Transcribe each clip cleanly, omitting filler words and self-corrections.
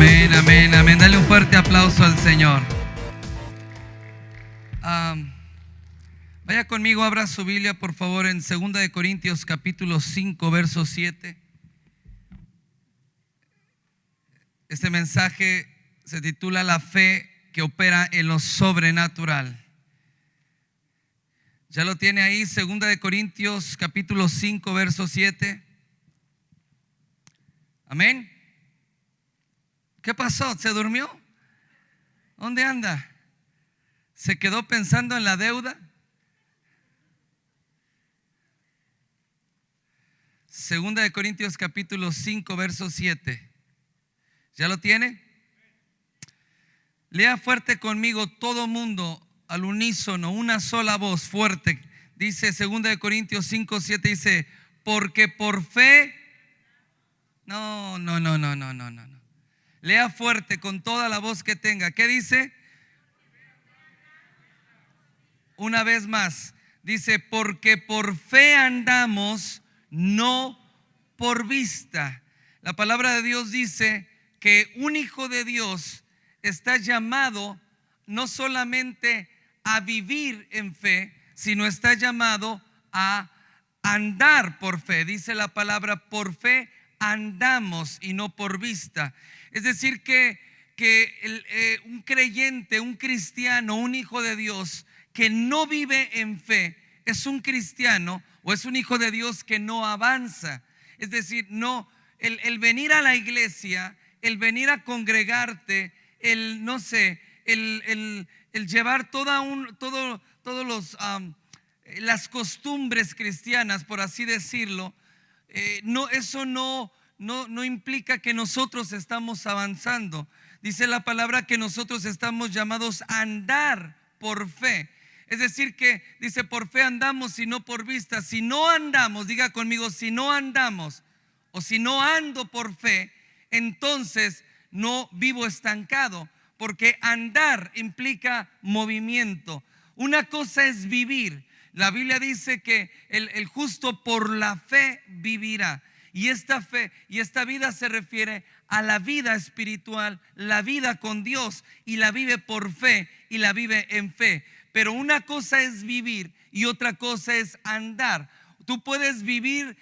Amén, amén, amén. Dale un fuerte aplauso al Señor. Vaya conmigo, abra su Biblia por favor en 2 de Corintios capítulo 5 verso 7. Este mensaje se titula La fe que opera en lo sobrenatural. ¿Ya lo tiene ahí? 2 de Corintios capítulo 5 verso 7. Amén. ¿Qué pasó? ¿Se durmió? ¿Dónde anda? ¿Se quedó pensando en la deuda? 2 de Corintios capítulo 5 verso 7. ¿Ya lo tiene? Lea fuerte conmigo todo mundo al unísono, una sola voz fuerte. Dice 2 de Corintios 5, 7, dice, porque por fe. No. Lea fuerte con toda la voz que tenga. ¿Qué dice? Una vez más. Dice, porque por fe andamos, no por vista. La palabra de Dios dice que un hijo de Dios está llamado no solamente a vivir en fe, sino está llamado a andar por fe. Dice la palabra, por fe andamos y no por vista. Es decir que un creyente, un cristiano, un hijo de Dios que no vive en fe es un cristiano o es un hijo de Dios que no avanza. Es decir, no, el venir a la iglesia, el venir a congregarte, el llevar todos las costumbres cristianas, por así decirlo, eso no implica que nosotros estamos avanzando. Dice la palabra que nosotros estamos llamados a andar por fe. Es decir que dice, por fe andamos y no por vista. Si no andamos, diga conmigo, si no andamos o si no ando por fe, entonces no vivo estancado, porque andar implica movimiento. Una cosa es vivir. La Biblia dice que el justo por la fe vivirá. Y esta fe y esta vida se refiere a la vida espiritual, la vida con Dios, y la vive por fe y la vive en fe. Pero una cosa es vivir y otra cosa es andar. Tú puedes vivir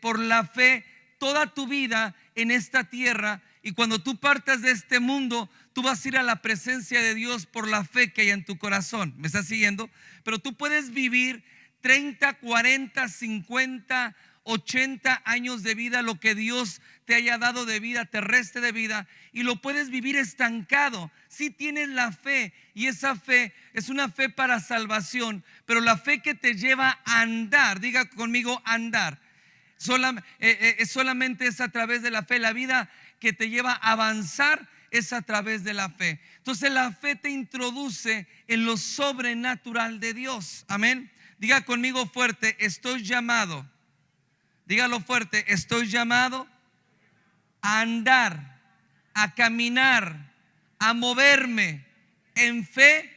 por la fe toda tu vida en esta tierra, y cuando tú partas de este mundo, tú vas a ir a la presencia de Dios por la fe que hay en tu corazón. ¿Me estás siguiendo? Pero tú puedes vivir 30, 40, 50, 80 años de vida, lo que Dios te haya dado de vida terrestre, de vida, y lo puedes vivir estancado. Si tienes la fe, y esa fe es una fe para salvación, pero la fe que te lleva a andar, diga conmigo, andar. Solamente es a través de la fe. La vida que te lleva a avanzar es a través de la fe. Entonces la fe te introduce en lo sobrenatural de Dios. Amén. Diga conmigo fuerte, estoy llamado. Dígalo fuerte, estoy llamado a andar, a caminar, a moverme en fe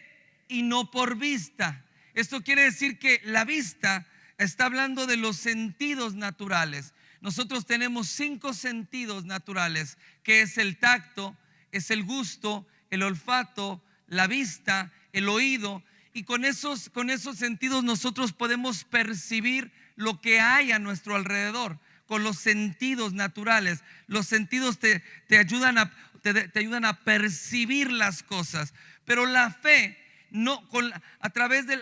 y no por vista. Esto quiere decir que la vista está hablando de los sentidos naturales. Nosotros tenemos 5 sentidos naturales, que es el tacto, es el gusto, el olfato, la vista, el oído. Y con esos sentidos nosotros podemos percibir lo que hay a nuestro alrededor, con los sentidos naturales. Los sentidos te ayudan a percibir las cosas. Pero la fe, a través de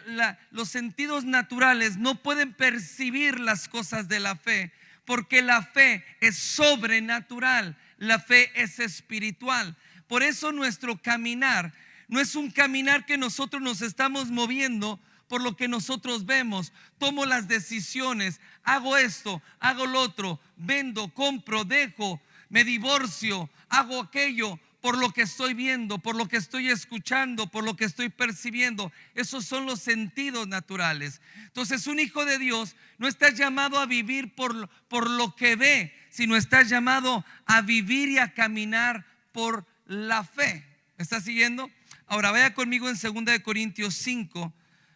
los sentidos naturales, no pueden percibir las cosas de la fe, porque la fe es sobrenatural, la fe es espiritual. Por eso nuestro caminar no es un caminar que nosotros nos estamos moviendo por lo que nosotros vemos. Tomo las decisiones, hago esto, hago lo otro, vendo, compro, dejo, me divorcio, hago aquello, por lo que estoy viendo, por lo que estoy escuchando, por lo que estoy percibiendo. Esos son los sentidos naturales. Entonces un hijo de Dios no está llamado a vivir por lo que ve, sino está llamado a vivir y a caminar por la fe. ¿Me está siguiendo? Ahora vaya conmigo en 2 de Corintios 5,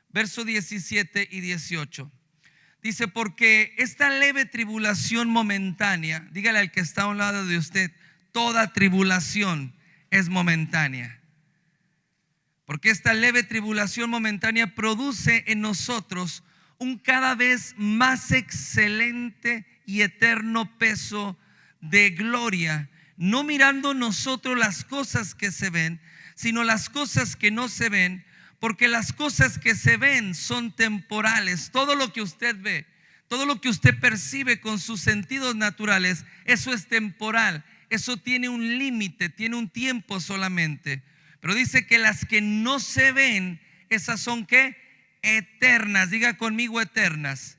verso 17 y 18. Dice, porque esta leve tribulación momentánea, dígale al que está a un lado de usted, toda tribulación es momentánea. Porque esta leve tribulación momentánea produce en nosotros un cada vez más excelente y eterno peso de gloria, no mirando nosotros las cosas que se ven, sino las cosas que no se ven, porque las cosas que se ven son temporales. Todo lo que usted ve, todo lo que usted percibe con sus sentidos naturales, eso es temporal, eso tiene un límite, tiene un tiempo solamente. Pero dice que las que no se ven, esas son ¿qué? Eternas. Diga conmigo, eternas.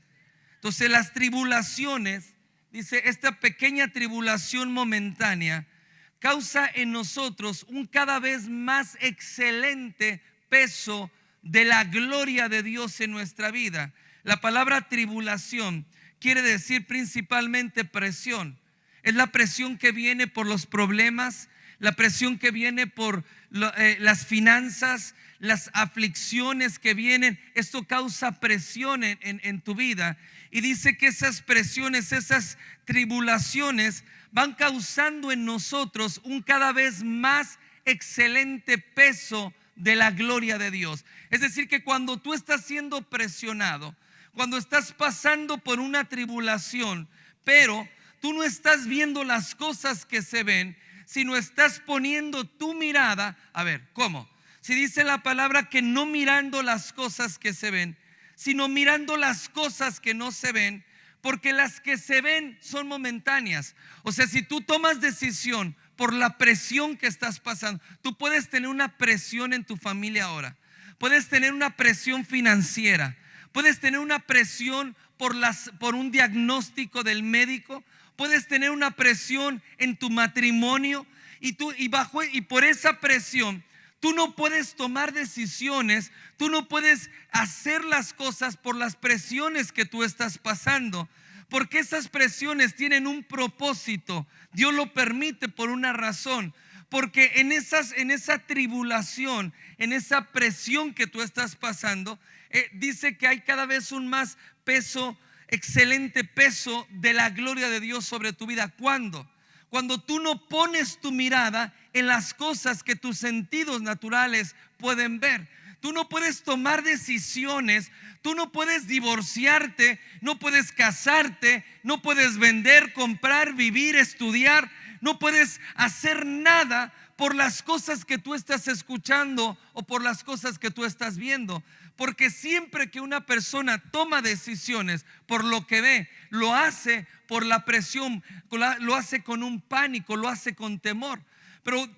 Entonces las tribulaciones, dice, esta pequeña tribulación momentánea causa en nosotros un cada vez más excelente peso de la gloria de Dios en nuestra vida. La palabra tribulación quiere decir principalmente presión. Es la presión que viene por los problemas, la presión que viene por las finanzas, las aflicciones que vienen. Esto causa presión en tu vida. Y dice que esas presiones, esas tribulaciones van causando en nosotros un cada vez más excelente peso de la gloria de Dios. Es decir, que cuando tú estás siendo presionado, cuando estás pasando por una tribulación, pero tú no estás viendo las cosas que se ven, sino estás poniendo tu mirada. A ver, ¿cómo? Si dice la palabra que no mirando las cosas que se ven, sino mirando las cosas que no se ven, porque las que se ven son momentáneas. O sea, si tú tomas decisión por la presión que estás pasando, tú puedes tener una presión en tu familia ahora, puedes tener una presión financiera, puedes tener una presión por un diagnóstico del médico, puedes tener una presión en tu matrimonio y por esa presión tú no puedes tomar decisiones, tú no puedes hacer las cosas por las presiones que tú estás pasando, porque esas presiones tienen un propósito. Dios lo permite por una razón, porque en esa tribulación, en esa presión que tú estás pasando, dice que hay cada vez un más peso, excelente peso de la gloria de Dios sobre tu vida. ¿Cuándo? Cuando tú no pones tu mirada en las cosas que tus sentidos naturales pueden ver. Tú no puedes tomar decisiones, tú no puedes divorciarte, no puedes casarte, no puedes vender, comprar, vivir, estudiar, no puedes hacer nada por las cosas que tú estás escuchando o por las cosas que tú estás viendo. Porque siempre que una persona toma decisiones por lo que ve, lo hace por la presión, lo hace con un pánico, lo hace con temor.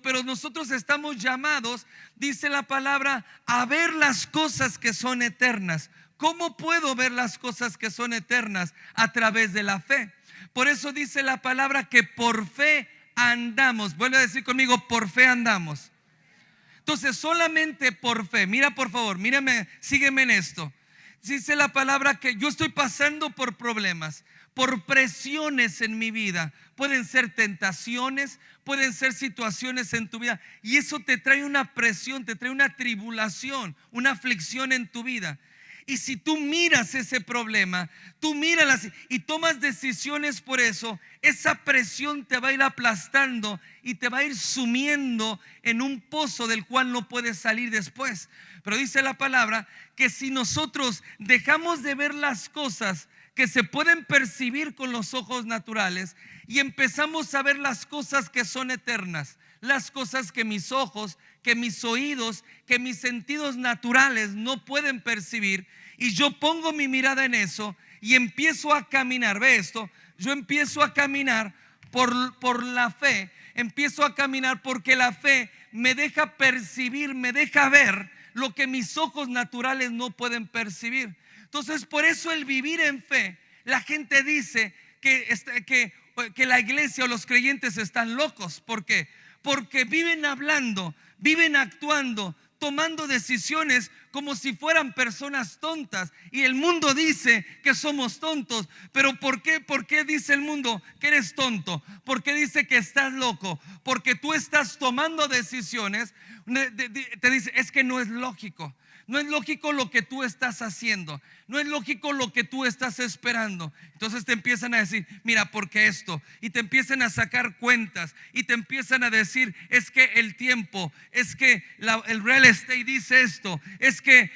Pero nosotros estamos llamados, dice la palabra, a ver las cosas que son eternas. ¿Cómo puedo ver las cosas que son eternas? A través de la fe. Por eso dice la palabra que por fe andamos. Vuelve a decir conmigo, por fe andamos. Entonces solamente por fe, mira por favor, mírame, sígueme en esto. Dice la palabra que yo estoy pasando por problemas, por presiones en mi vida. Pueden ser tentaciones, pueden ser situaciones en tu vida, y eso te trae una presión, te trae una tribulación, una aflicción en tu vida. Y si tú miras ese problema, tú míralas y tomas decisiones por eso, esa presión te va a ir aplastando y te va a ir sumiendo en un pozo del cual no puedes salir después. Pero dice la palabra que si nosotros dejamos de ver las cosas que se pueden percibir con los ojos naturales y empezamos a ver las cosas que son eternas, las cosas que mis ojos, que mis oídos, que mis sentidos naturales no pueden percibir, y yo pongo mi mirada en eso y empiezo a caminar. Ve esto, yo empiezo a caminar por la fe, empiezo a caminar porque la fe me deja percibir, me deja ver lo que mis ojos naturales no pueden percibir. Entonces, por eso el vivir en fe, la gente dice que la iglesia o los creyentes están locos. ¿Por qué? Porque viven hablando, viven actuando, tomando decisiones como si fueran personas tontas. Y el mundo dice que somos tontos. Pero ¿por qué? ¿Por qué dice el mundo que eres tonto? ¿Por qué dice que estás loco? Porque tú estás tomando decisiones. Te dice, es que no es lógico. No es lógico lo que tú estás haciendo. no es lógico lo que tú estás esperando. Entonces te empiezan a decir, mira, ¿por qué esto? Y te empiezan a sacar cuentas y te empiezan a decir, es que el tiempo, es que el real estate dice esto, es que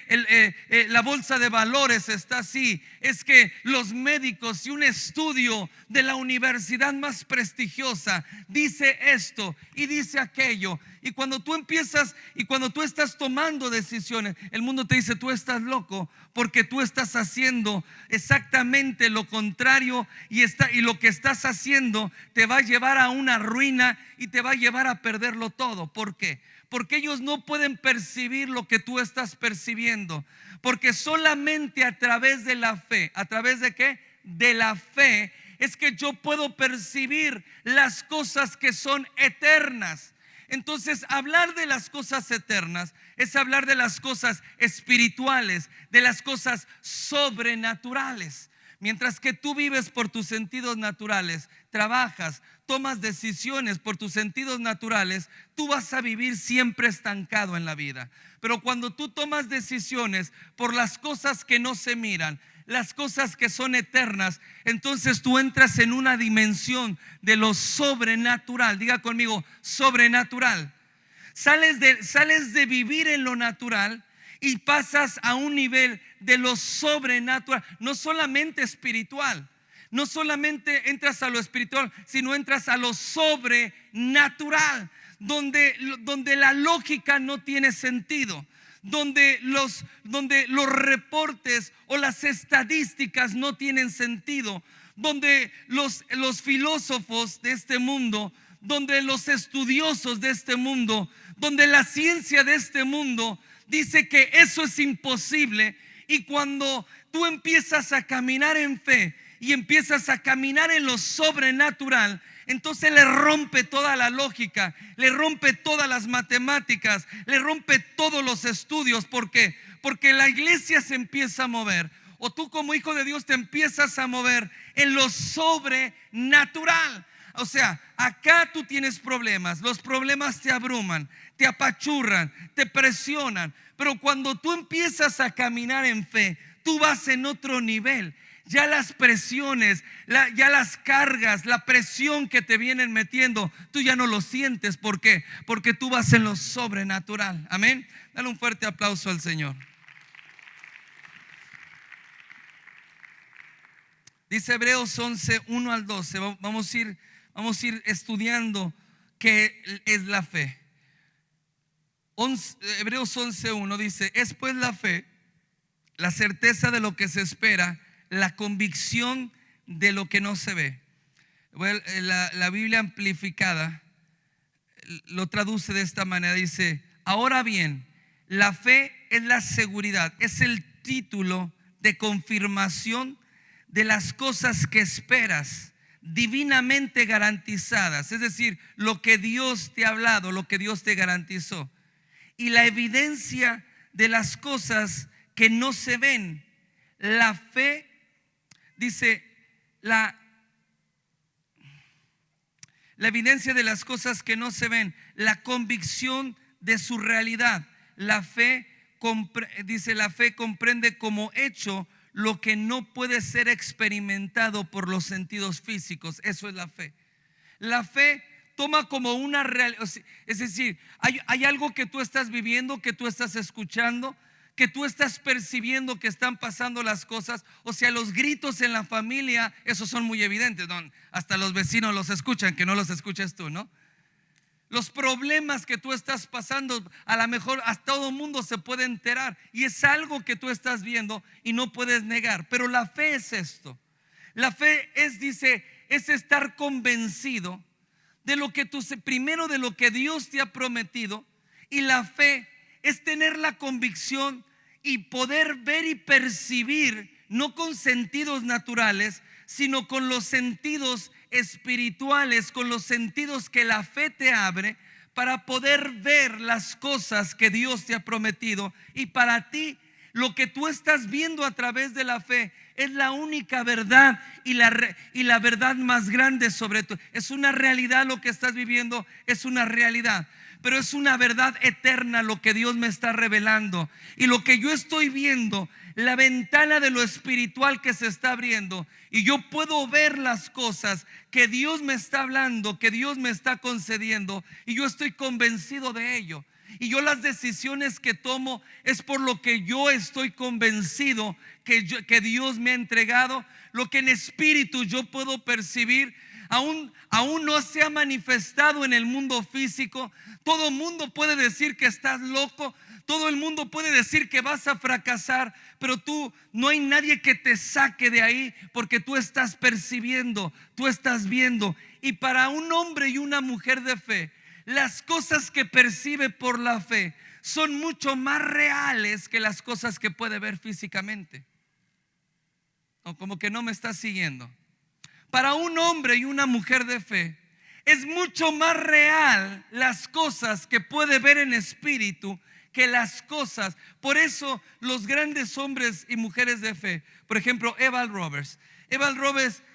la bolsa de valores está así, es que los médicos y un estudio de la universidad más prestigiosa dice esto y dice aquello. Y cuando tú empiezas y cuando tú estás tomando decisiones, el mundo te dice, tú estás loco, porque tú estás haciendo exactamente lo contrario y lo que estás haciendo te va a llevar a una ruina y te va a llevar a perderlo todo. ¿Por qué? Porque ellos no pueden percibir lo que tú estás percibiendo, porque solamente a través de la fe, ¿a través de qué? De la fe es que yo puedo percibir las cosas que son eternas. Entonces, hablar de las cosas eternas es hablar de las cosas espirituales, de las cosas sobrenaturales. Mientras que tú vives por tus sentidos naturales, trabajas, tomas decisiones por tus sentidos naturales, tú vas a vivir siempre estancado en la vida. Pero cuando tú tomas decisiones por las cosas que no se miran, las cosas que son eternas, entonces tú entras en una dimensión de lo sobrenatural. Diga conmigo, sobrenatural. Sales de vivir en lo natural y pasas a un nivel de lo sobrenatural, no solamente espiritual. No solamente entras a lo espiritual, sino entras a lo sobrenatural, donde la lógica no tiene sentido. Donde los reportes o las estadísticas no tienen sentido, donde los filósofos de este mundo, donde los estudiosos de este mundo, donde la ciencia de este mundo dice que eso es imposible. Y cuando tú empiezas a caminar en fe y empiezas a caminar en lo sobrenatural, entonces le rompe toda la lógica, le rompe todas las matemáticas, le rompe todos los estudios. ¿Por qué? Porque la iglesia se empieza a mover, o tú como hijo de Dios te empiezas a mover en lo sobrenatural. O sea, acá tú tienes problemas, los problemas te abruman, te apachurran, te presionan. Pero cuando tú empiezas a caminar en fe, tú vas en otro nivel. Ya las presiones, ya las cargas, la presión que te vienen metiendo, tú ya no lo sientes. ¿Por qué? Porque tú vas en lo sobrenatural. Amén. Dale un fuerte aplauso al Señor. Dice Hebreos 11, 1 al 12. Vamos a ir estudiando qué es la fe. Hebreos 11, 1 dice: es pues la fe, la certeza de lo que se espera, la convicción de lo que no se ve. Bueno, la Biblia amplificada lo traduce de esta manera. Dice: ahora bien, la fe es la seguridad, es el título de confirmación de las cosas que esperas, divinamente garantizadas. Es decir, lo que Dios te ha hablado, lo que Dios te garantizó. Y la evidencia de las cosas que no se ven. La fe, dice, la evidencia de las cosas que no se ven, la convicción de su realidad. La fe, dice, la fe comprende como hecho lo que no puede ser experimentado por los sentidos físicos. Eso es la fe. La fe toma como una realidad, es decir, hay algo que tú estás viviendo, que tú estás escuchando, que tú estás percibiendo que están pasando las cosas. O sea, los gritos en la familia, esos son muy evidentes, ¿no? Hasta los vecinos los escuchan, que no los escuches tú, ¿no? Los problemas que tú estás pasando, a lo mejor a todo el mundo se puede enterar, y es algo que tú estás viendo y no puedes negar. Pero la fe es esto. La fe es, dice, es estar convencido de lo que primero de lo que Dios te ha prometido. Y la fe es tener la convicción y poder ver y percibir, no con sentidos naturales, sino con los sentidos espirituales, con los sentidos que la fe te abre, para poder ver las cosas que Dios te ha prometido. Y para ti, lo que tú estás viendo a través de la fe es la única verdad y la verdad más grande sobre todo. Es una realidad lo que estás viviendo, es una realidad. Pero es una verdad eterna lo que Dios me está revelando. Y lo que yo estoy viendo, la ventana de lo espiritual que se está abriendo. Y yo puedo ver las cosas que Dios me está hablando, que Dios me está concediendo. Y yo estoy convencido de ello. Y yo las decisiones que tomo es por lo que yo estoy convencido que Dios me ha entregado. Lo que en espíritu yo puedo percibir. Aún no se ha manifestado en el mundo físico. Todo el mundo puede decir que estás loco. Todo el mundo puede decir que vas a fracasar. Pero no hay nadie que te saque de ahí, porque tú estás percibiendo, tú estás viendo. Y para un hombre y una mujer de fe, las cosas que percibe por la fe son mucho más reales que las cosas que puede ver físicamente. O como que no me estás siguiendo. Para un hombre y una mujer de fe es mucho más real las cosas que puede ver en espíritu que las cosas. Por eso los grandes hombres y mujeres de fe, por ejemplo Eval Roberts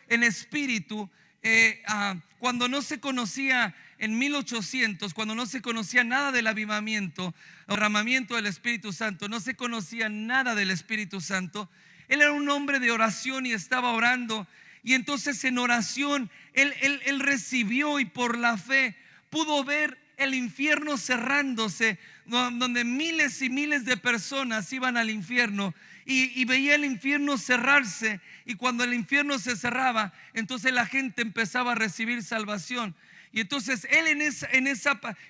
en espíritu, cuando no se conocía en 1800, cuando no se conocía nada del avivamiento, derramamiento del Espíritu Santo, no se conocía nada del Espíritu Santo, él era un hombre de oración y estaba orando. Y entonces en oración él recibió, y por la fe pudo ver el infierno cerrándose, donde miles y miles de personas iban al infierno, y veía el infierno cerrarse. Y cuando el infierno se cerraba, entonces la gente empezaba a recibir salvación. Y entonces él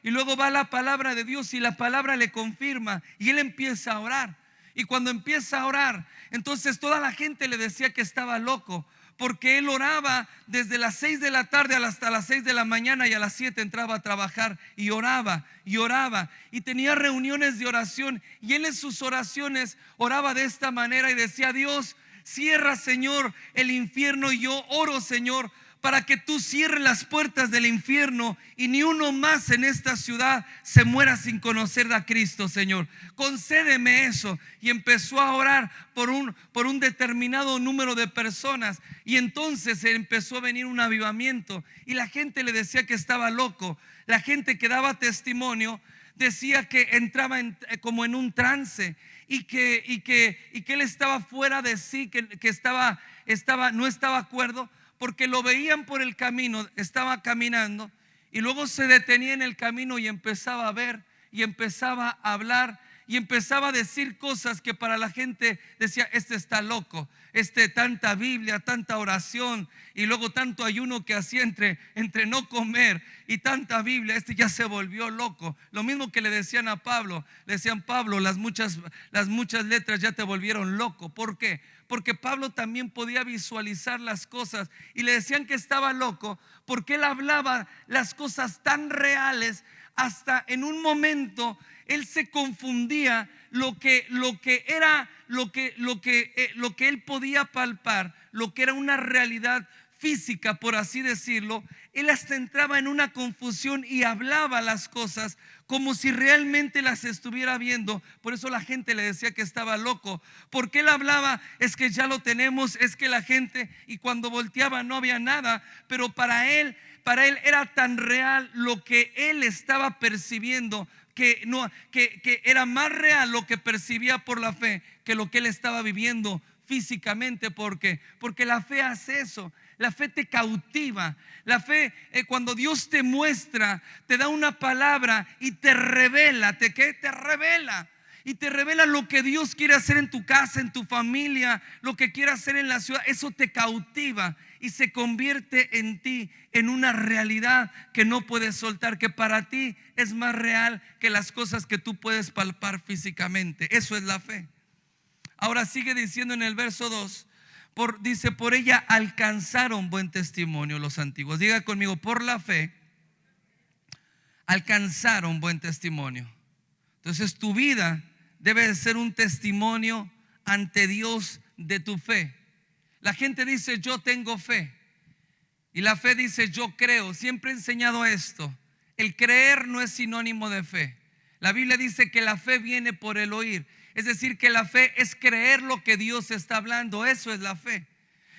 y luego va la palabra de Dios, y la palabra le confirma, y él empieza a orar. Y cuando empieza a orar, entonces toda la gente le decía que estaba loco, porque él oraba desde las 6 de la tarde hasta las 6 de la mañana, y a las 7 entraba a trabajar y oraba y tenía reuniones de oración. Y él en sus oraciones oraba de esta manera y decía: Dios, cierra, Señor, el infierno. Y yo oro, Señor, para que tú cierres las puertas del infierno y ni uno más en esta ciudad se muera sin conocer a Cristo, Señor. Concédeme eso. Y empezó a orar por un determinado número de personas, y entonces empezó a venir un avivamiento, y la gente le decía que estaba loco. La gente que daba testimonio decía que entraba como en un trance, y que él estaba fuera de sí, que no estaba acuerdo, porque lo veían por el camino, estaba caminando, y luego se detenía en el camino y empezaba a ver, y empezaba a hablar, y empezaba a decir cosas que para la gente decía: este está loco, tanta Biblia, tanta oración, y luego tanto ayuno que hacía entre no comer y tanta Biblia, ya se volvió loco. Lo mismo que le decían a Pablo, le decían: Pablo, las muchas letras ya te volvieron loco. ¿Por qué? Porque Pablo también podía visualizar las cosas, y le decían que estaba loco porque él hablaba las cosas tan reales. Hasta en un momento él se confundía lo que él podía palpar, lo que era una realidad física, por así decirlo. Él hasta entraba en una confusión y hablaba las cosas como si realmente las estuviera viendo. Por eso la gente le decía que estaba loco, porque él hablaba: es que ya lo tenemos, es que la gente, y cuando volteaba no había nada. Pero para él era tan real lo que él estaba percibiendo, que era más real lo que percibía por la fe que lo que él estaba viviendo físicamente. Porque la fe hace eso. La fe te cautiva. La fe, cuando Dios te muestra, te da una palabra y te revela. Te revela. Y te revela lo que Dios quiere hacer en tu casa, en tu familia, lo que quiere hacer en la ciudad. Eso te cautiva y se convierte en ti en una realidad que no puedes soltar, que para ti es más real que las cosas que tú puedes palpar físicamente. Eso es la fe. Ahora sigue diciendo en el verso 2, dice: por ella alcanzaron buen testimonio los antiguos. Diga conmigo: por la fe alcanzaron buen testimonio. Entonces tu vida debe de ser un testimonio ante Dios de tu fe. La gente dice: yo tengo fe, y la fe dice: yo creo. Siempre he enseñado esto: el creer no es sinónimo de fe. La Biblia dice que la fe viene por el oír. Es decir, que la fe es creer lo que Dios está hablando. Eso es la fe.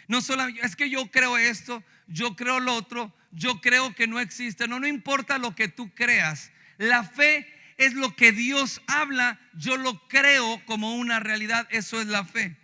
No solo es que yo creo esto, yo creo lo otro, yo creo que no existe. No importa lo que tú creas. La fe es lo que Dios habla, yo lo creo como una realidad. Eso es la fe.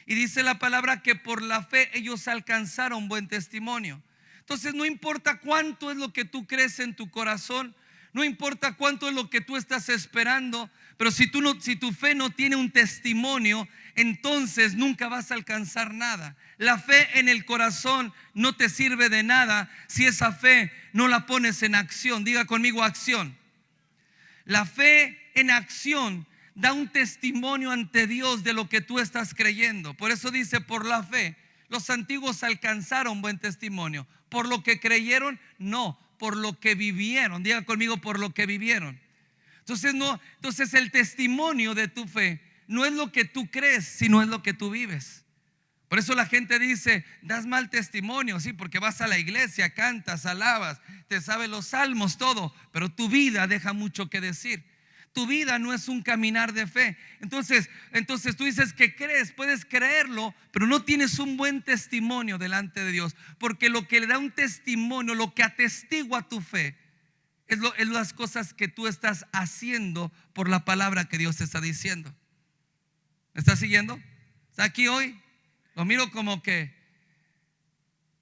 Y dice la palabra que por la fe ellos alcanzaron buen testimonio. Entonces no importa cuánto es lo que tú crees en tu corazón, no importa cuánto es lo que tú estás esperando, pero si tu fe no tiene un testimonio, entonces nunca vas a alcanzar nada. La fe en el corazón no te sirve de nada si esa fe no la pones en acción. Diga conmigo, acción. La fe en acción da un testimonio ante Dios de lo que tú estás creyendo. Por eso dice, por la fe los antiguos alcanzaron buen testimonio. Por lo que creyeron, no, por lo que vivieron. Diga conmigo, por lo que vivieron. Entonces el testimonio de tu fe no es lo que tú crees, sino es lo que tú vives. Por eso la gente dice, das mal testimonio, sí, porque vas a la iglesia, cantas, alabas, te sabes los salmos, todo, pero tu vida deja mucho que decir. Tu vida no es un caminar de fe. Entonces tú dices que crees, puedes creerlo, pero no tienes un buen testimonio delante de Dios. Porque lo que le da un testimonio, lo que atestigua tu fe, es las cosas que tú estás haciendo por la palabra que Dios te está diciendo. ¿Me estás siguiendo? ¿Está aquí hoy? Lo miro como que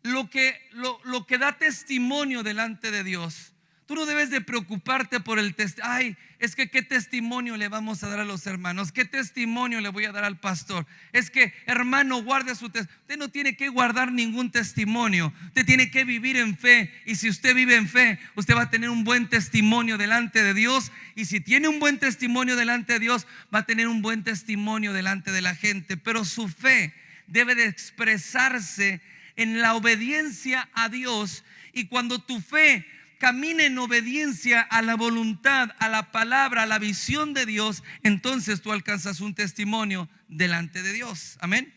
lo que da testimonio delante de Dios. Tú no debes de preocuparte por el testimonio. Ay, es que qué testimonio le vamos a dar a los hermanos, qué testimonio le voy a dar al pastor. Es que, hermano, guarde su testimonio. Usted no tiene que guardar ningún testimonio. Usted tiene que vivir en fe. Y si usted vive en fe, usted va a tener un buen testimonio delante de Dios. Y si tiene un buen testimonio delante de Dios, va a tener un buen testimonio delante de la gente. Pero su fe debe de expresarse en la obediencia a Dios. Y cuando tu fe camina en obediencia a la voluntad, a la palabra, a la visión de Dios, entonces tú alcanzas un testimonio delante de Dios. Amén.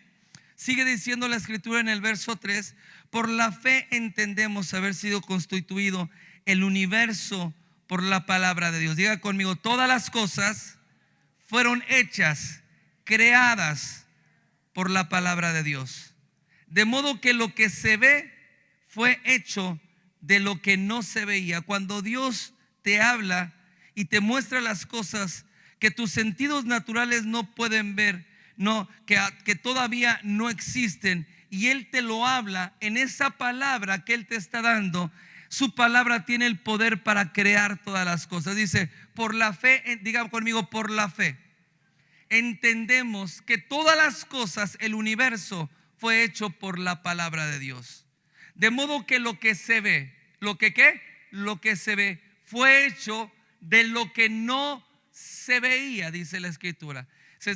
Sigue diciendo la escritura en el verso 3: por la fe entendemos haber sido constituido el universo por la palabra de Dios. Diga conmigo, todas las cosas fueron hechas, creadas por la palabra de Dios. De modo que lo que se ve fue hecho de lo que no se veía. Cuando Dios te habla y te muestra las cosas que tus sentidos naturales no pueden ver, que todavía no existen, y Él te lo habla en esa palabra que Él te está dando, su palabra tiene el poder para crear todas las cosas. Dice, por la fe, diga conmigo, por la fe entendemos que todas las cosas, el universo, fue hecho por la palabra de Dios. De modo que lo que se ve, lo que se ve fue hecho de lo que no se veía, dice la escritura.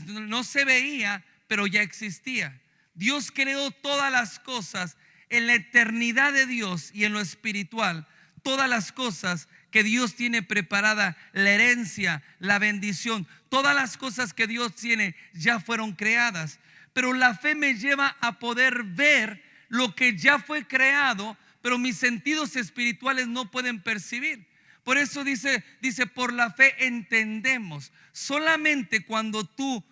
No se veía, pero ya existía. Dios creó todas las cosas en la eternidad de Dios y en lo espiritual. Todas las cosas que Dios tiene preparada, la herencia, la bendición, todas las cosas que Dios tiene ya fueron creadas. Pero la fe me lleva a poder ver lo que ya fue creado, pero mis sentidos espirituales no pueden percibir. Por eso dice, por la fe entendemos. Solamente cuando tú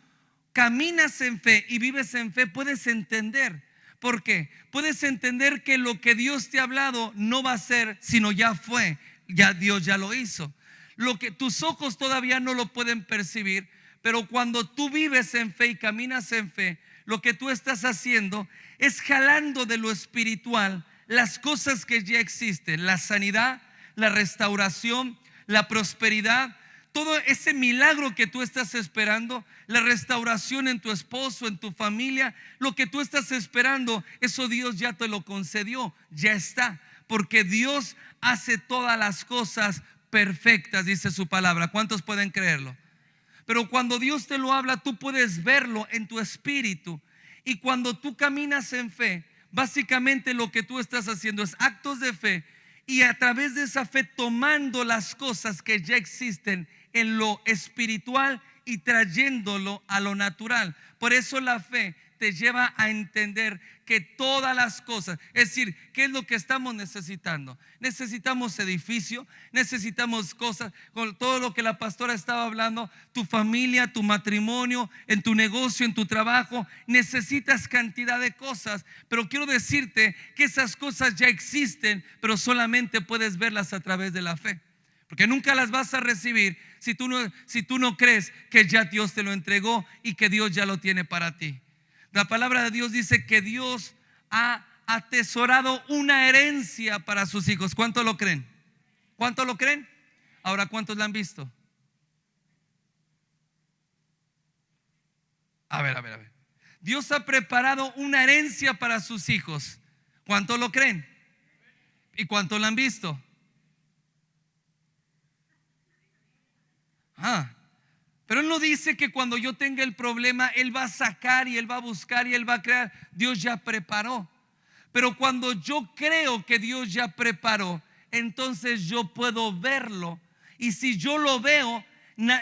caminas en fe y vives en fe puedes entender. ¿Por qué? Puedes entender que lo que Dios te ha hablado no va a ser, sino ya fue. Ya Dios ya lo hizo. Lo que tus ojos todavía no lo pueden percibir, pero cuando tú vives en fe y caminas en fe, lo que tú estás haciendo es jalando de lo espiritual las cosas que ya existen, la sanidad, la restauración, la prosperidad, todo ese milagro que tú estás esperando, la restauración en tu esposo, en tu familia, lo que tú estás esperando, eso Dios ya te lo concedió, ya está, porque Dios hace todas las cosas perfectas, dice su palabra. ¿Cuántos pueden creerlo? Pero cuando Dios te lo habla, tú puedes verlo en tu espíritu. Y cuando tú caminas en fe, básicamente lo que tú estás haciendo es actos de fe, y a través de esa fe tomando las cosas que ya existen en lo espiritual y trayéndolo a lo natural. Por eso la fe te lleva a entender que todas las cosas, es decir, ¿qué es lo que estamos necesitando? Necesitamos edificio, necesitamos cosas, con todo lo que la pastora estaba hablando, tu familia, tu matrimonio, en tu negocio, en tu trabajo, necesitas cantidad de cosas, pero quiero decirte que esas cosas ya existen, pero solamente puedes verlas a través de la fe. Porque nunca las vas a recibir si tú no crees que ya Dios te lo entregó y que Dios ya lo tiene para ti. La palabra de Dios dice que Dios ha atesorado una herencia para sus hijos. ¿Cuánto lo creen? ¿Cuánto lo creen? Ahora, ¿cuántos la han visto? A ver. Dios ha preparado una herencia para sus hijos. ¿Cuánto lo creen? ¿Y cuánto la han visto? Pero Él no dice que cuando yo tenga el problema Él va a sacar y Él va a buscar y Él va a crear. Dios ya preparó. Pero cuando yo creo que Dios ya preparó, entonces yo puedo verlo. Y si yo lo veo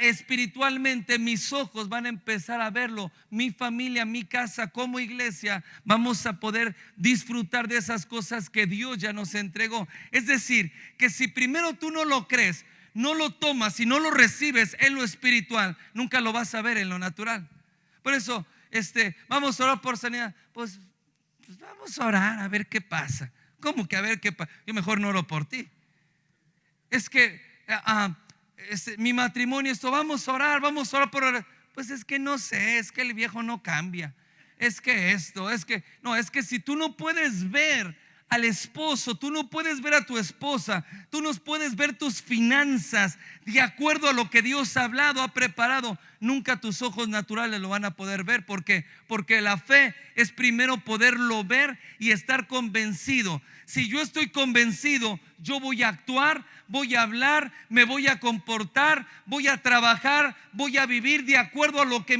espiritualmente, mis ojos van a empezar a verlo. Mi familia, mi casa, como iglesia, vamos a poder disfrutar de esas cosas que Dios ya nos entregó. Es decir, que si primero tú no lo crees, no lo tomas y no lo recibes en lo espiritual, nunca lo vas a ver en lo natural. Por eso, vamos a orar por sanidad. Pues vamos a orar a ver qué pasa. ¿Cómo que a ver qué pasa? Yo mejor no oro por ti. Es que mi matrimonio, vamos a orar por orar. Pues es que no sé, es que el viejo no cambia. Es que si tú no puedes ver al esposo, tú no puedes ver a tu esposa, tú no puedes ver tus finanzas de acuerdo a lo que Dios ha hablado, ha preparado, nunca tus ojos naturales lo van a poder ver. ¿Por qué? Porque la fe es primero poderlo ver y estar convencido. Si yo estoy convencido, yo voy a actuar, voy a hablar, me voy a comportar, voy a trabajar, voy a vivir de acuerdo a lo que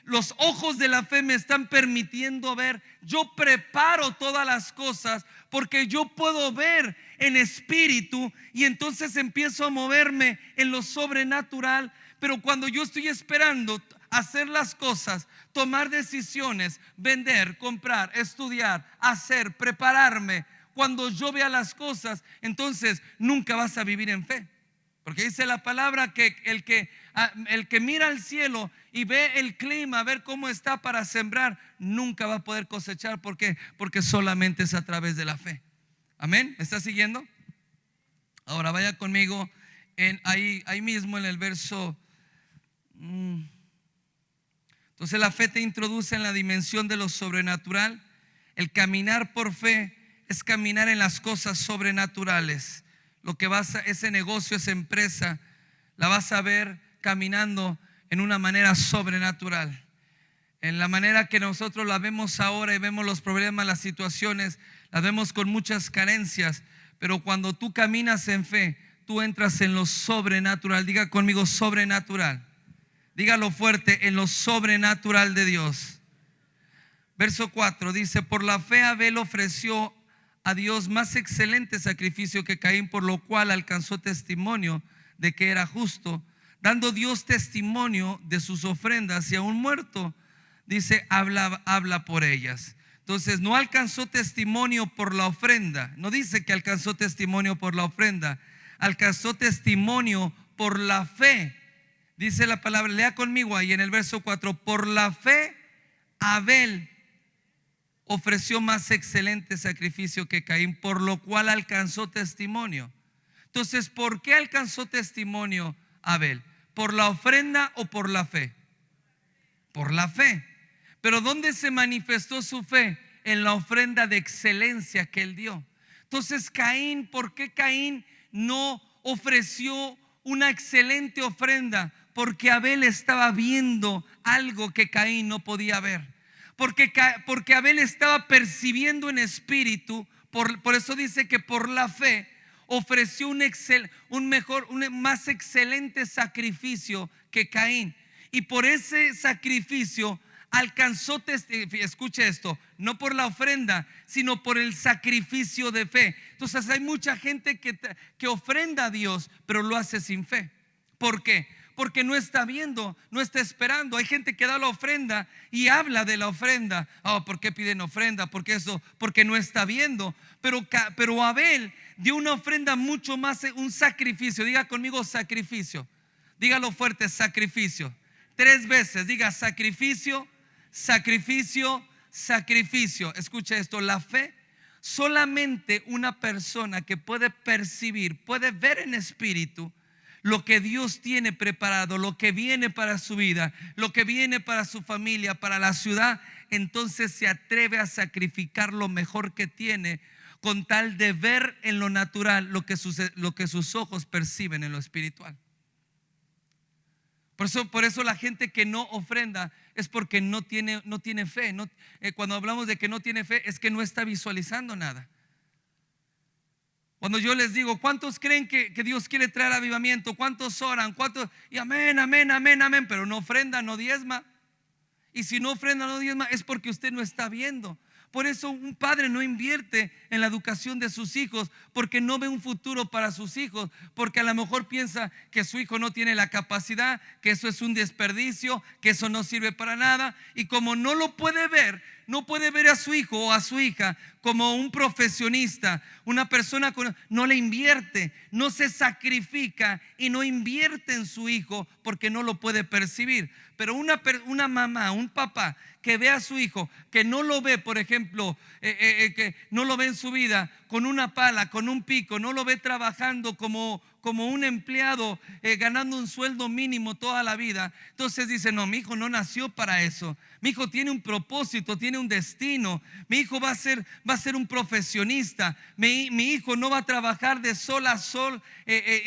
los ojos de la fe me están permitiendo ver. Yo preparo todas las cosas porque yo puedo ver en espíritu y entonces empiezo a moverme en lo sobrenatural. Pero cuando yo estoy esperando hacer las cosas, tomar decisiones, vender, comprar, estudiar, hacer, prepararme, cuando yo vea las cosas, entonces nunca vas a vivir en fe. Porque dice la palabra que el que mira al cielo y ve el clima, a ver cómo está para sembrar, nunca va a poder cosechar. ¿Por qué? Porque solamente es a través de la fe. Amén. ¿Me está siguiendo? Ahora vaya conmigo ahí mismo en el verso. Entonces la fe te introduce en la dimensión de lo sobrenatural. El caminar por fe es caminar en las cosas sobrenaturales. Lo que ese negocio, esa empresa, la vas a ver caminando en una manera sobrenatural. En la manera que nosotros la vemos ahora y vemos los problemas, las situaciones, las vemos con muchas carencias. Pero cuando tú caminas en fe, tú entras en lo sobrenatural. Diga conmigo, sobrenatural. Dígalo fuerte, en lo sobrenatural de Dios. Verso 4 dice: por la fe Abel ofreció a Dios más excelente sacrificio que Caín, por lo cual alcanzó testimonio de que era justo, dando Dios testimonio de sus ofrendas, y aún muerto, dice, habla por ellas. Entonces no alcanzó testimonio por la ofrenda, no dice que alcanzó testimonio por la ofrenda, alcanzó testimonio por la fe. Dice la palabra, lea conmigo ahí en el verso 4: por la fe Abel ofreció más excelente sacrificio que Caín, por lo cual alcanzó testimonio. Entonces, ¿por qué alcanzó testimonio Abel? ¿Por la ofrenda o por la fe? Por la fe. Pero ¿dónde se manifestó su fe? En la ofrenda de excelencia que él dio. Entonces Caín, ¿por qué Caín no ofreció una excelente ofrenda? Porque Abel estaba viendo algo que Caín no podía ver. Porque Abel estaba percibiendo en espíritu. Por eso dice que por la fe ofreció un más excelente sacrificio que Caín. Y por ese sacrificio alcanzó, escuche esto, no por la ofrenda, sino por el sacrificio de fe. Entonces hay mucha gente que ofrenda a Dios, pero lo hace sin fe. ¿Por qué? Porque no está viendo, no está esperando. Hay gente que da la ofrenda y habla de la ofrenda. ¿Por qué piden ofrenda? ¿Por qué eso? Porque no está viendo. Pero Abel dio una ofrenda mucho más, un sacrificio. Diga conmigo sacrificio. Dígalo fuerte, sacrificio. 3 veces, diga sacrificio, sacrificio, sacrificio. Escucha esto, la fe, solamente una persona que puede percibir, puede ver en espíritu lo que Dios tiene preparado, lo que viene para su vida, lo que viene para su familia, para la ciudad, entonces se atreve a sacrificar lo mejor que tiene con tal de ver en lo natural lo que sus ojos perciben en lo espiritual. Por eso la gente que no ofrenda es porque no tiene fe. Cuando hablamos de que no tiene fe es que no está visualizando nada. Cuando yo les digo, ¿cuántos creen que Dios quiere traer avivamiento? ¿Cuántos oran? ¿Cuántos? Y amén, amén, amén, amén. Pero no ofrenda, no diezma. Y si no ofrenda, no diezma, es porque usted no está viendo. Por eso un padre no invierte en la educación de sus hijos, porque no ve un futuro para sus hijos, porque a lo mejor piensa que su hijo no tiene la capacidad, que eso es un desperdicio, que eso no sirve para nada. Y como no lo puede ver, no puede ver a su hijo o a su hija como un profesionista, una persona no le invierte, no se sacrifica y no invierte en su hijo porque no lo puede percibir. Pero una mamá, un papá que ve a su hijo, que no lo ve, por ejemplo, que no lo ve en su vida con una pala, con un pico, no lo ve trabajando como un empleado, ganando un sueldo mínimo toda la vida. Entonces dice, no, mi hijo no nació para eso. Mi hijo tiene un propósito, tiene un destino. Mi hijo va a ser un profesionista. Mi hijo no va a trabajar de sol a sol,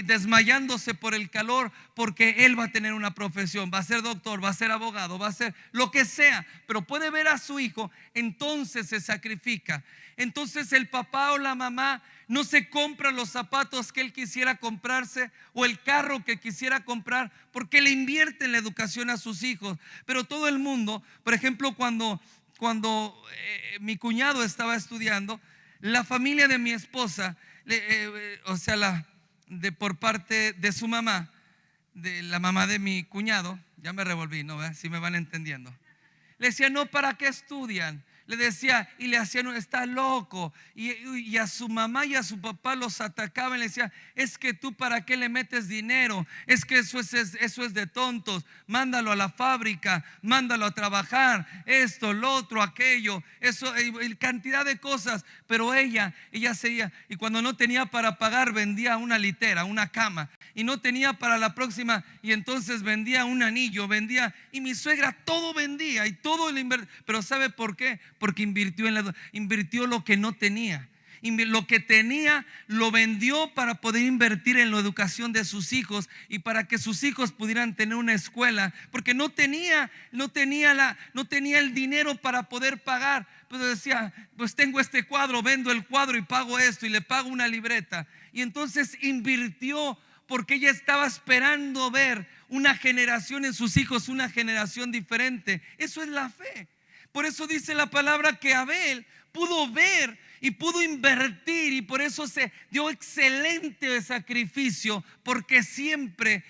desmayándose por el calor, porque él va a tener una profesión. Va a ser doctor, va a ser abogado, va a ser lo que sea. Pero puede ver a su hijo, entonces se sacrifica. Entonces el papá o la mamá no se compra los zapatos que él quisiera comprarse o el carro que quisiera comprar, porque le invierte en la educación a sus hijos. Pero todo el mundo, por ejemplo, cuando mi cuñado estaba estudiando, la familia de mi esposa, por parte de su mamá, de la mamá de mi cuñado, ya me revolví, ¿no? Si me van entendiendo. Le decía, no, ¿para qué estudian? Le decía, y le hacían, está loco. Y a su mamá y a su papá los atacaban. Le decía, es que tú para qué le metes dinero, es que eso es de tontos. Mándalo a la fábrica, mándalo a trabajar, esto, lo otro, aquello, eso, cantidad de cosas. Pero ella seguía, y cuando no tenía para pagar, vendía una litera, una cama, y no tenía para la próxima, y entonces vendía un anillo, y mi suegra todo vendía y todo le invertía. Pero ¿sabe por qué? Porque invirtió lo que no tenía. Lo que tenía lo vendió para poder invertir en la educación de sus hijos y para que sus hijos pudieran tener una escuela, porque no tenía el dinero para poder pagar. Pues decía, pues tengo este cuadro, vendo el cuadro y pago esto y le pago una libreta. Y entonces invirtió, porque ella estaba esperando ver una generación en sus hijos, una generación diferente. Eso es la fe. Por eso dice la palabra que Abel pudo ver y pudo invertir, y por eso se dio excelente sacrificio, porque siempre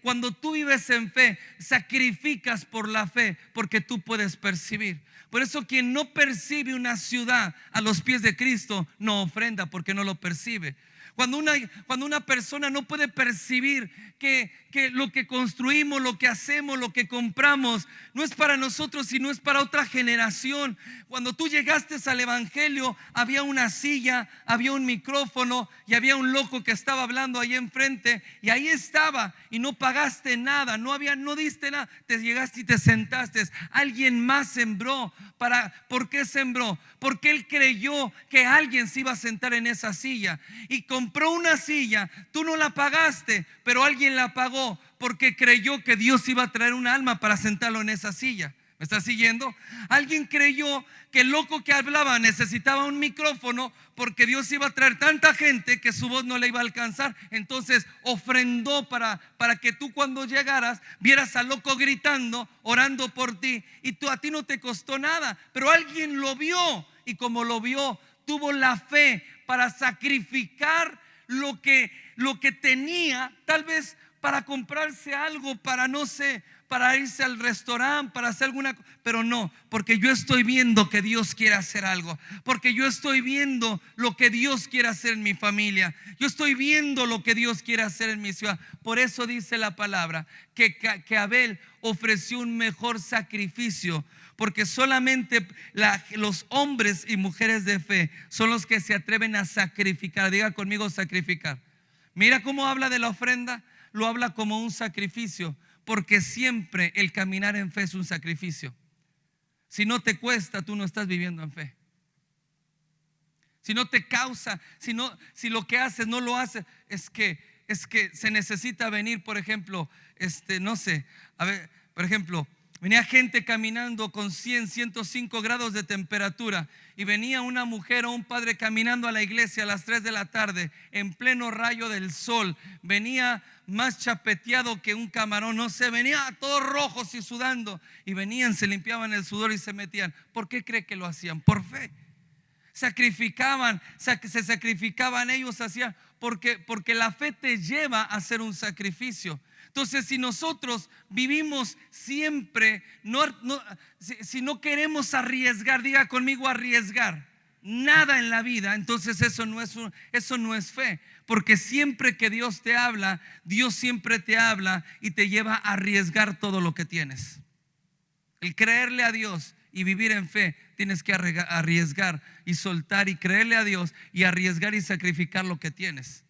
cuando tú vives en fe, sacrificas por la fe, porque tú puedes percibir. Por eso quien no percibe una ciudad a los pies de Cristo no ofrenda, porque no lo percibe. Cuando una persona no puede percibir que lo que construimos, lo que hacemos, lo que compramos, no es para nosotros, sino es para otra generación. Cuando tú llegaste al evangelio, había una silla, había un micrófono y había un loco que estaba hablando ahí enfrente, y ahí estaba, y no pagaste nada, no diste nada, te llegaste y te sentaste. Alguien más sembró. ¿Por qué sembró? Porque él creyó que alguien se iba a sentar en esa silla, y compró una silla. Tú no la pagaste, pero alguien la pagó porque creyó que Dios iba a traer un alma para sentarlo en esa silla. ¿Me estás siguiendo? Alguien creyó que el loco que hablaba necesitaba un micrófono porque Dios iba a traer tanta gente que su voz no le iba a alcanzar. Entonces ofrendó para que tú, cuando llegaras, vieras al loco gritando, orando por ti, y a ti no te costó nada, pero alguien lo vio, y como lo vio, tuvo la fe para sacrificar lo que tenía, tal vez para comprarse algo, para no sé, para irse al restaurante, para hacer alguna, pero no, porque yo estoy viendo que Dios quiere hacer algo, porque yo estoy viendo lo que Dios quiere hacer en mi familia, yo estoy viendo lo que Dios quiere hacer en mi ciudad. Por eso dice la palabra que Abel ofreció un mejor sacrificio, porque solamente los hombres y mujeres de fe son los que se atreven a sacrificar. Diga conmigo, sacrificar. Mira cómo habla de la ofrenda, lo habla como un sacrificio, porque siempre el caminar en fe es un sacrificio. Si no te cuesta, tú no estás viviendo en fe. Si no te causa, si lo que haces no lo haces, es que se necesita venir, por ejemplo, no sé, a ver, por ejemplo, venía gente caminando con 105 grados de temperatura, y venía una mujer o un padre caminando a la iglesia a las 3 de la tarde en pleno rayo del sol. Venía más chapeteado que un camarón, no sé, venía todos rojos y sudando, y venían, se limpiaban el sudor y se metían. ¿Por qué cree que lo hacían? Por fe. Sacrificaban, se sacrificaban ellos, hacían, porque la fe te lleva a hacer un sacrificio. Entonces, si nosotros vivimos siempre, si no queremos arriesgar, diga conmigo, arriesgar nada en la vida, entonces eso no es fe. Porque siempre que Dios te habla, Dios siempre te habla y te lleva a arriesgar todo lo que tienes. El creerle a Dios y vivir en fe, tienes que arriesgar y soltar y creerle a Dios y arriesgar y sacrificar lo que tienes.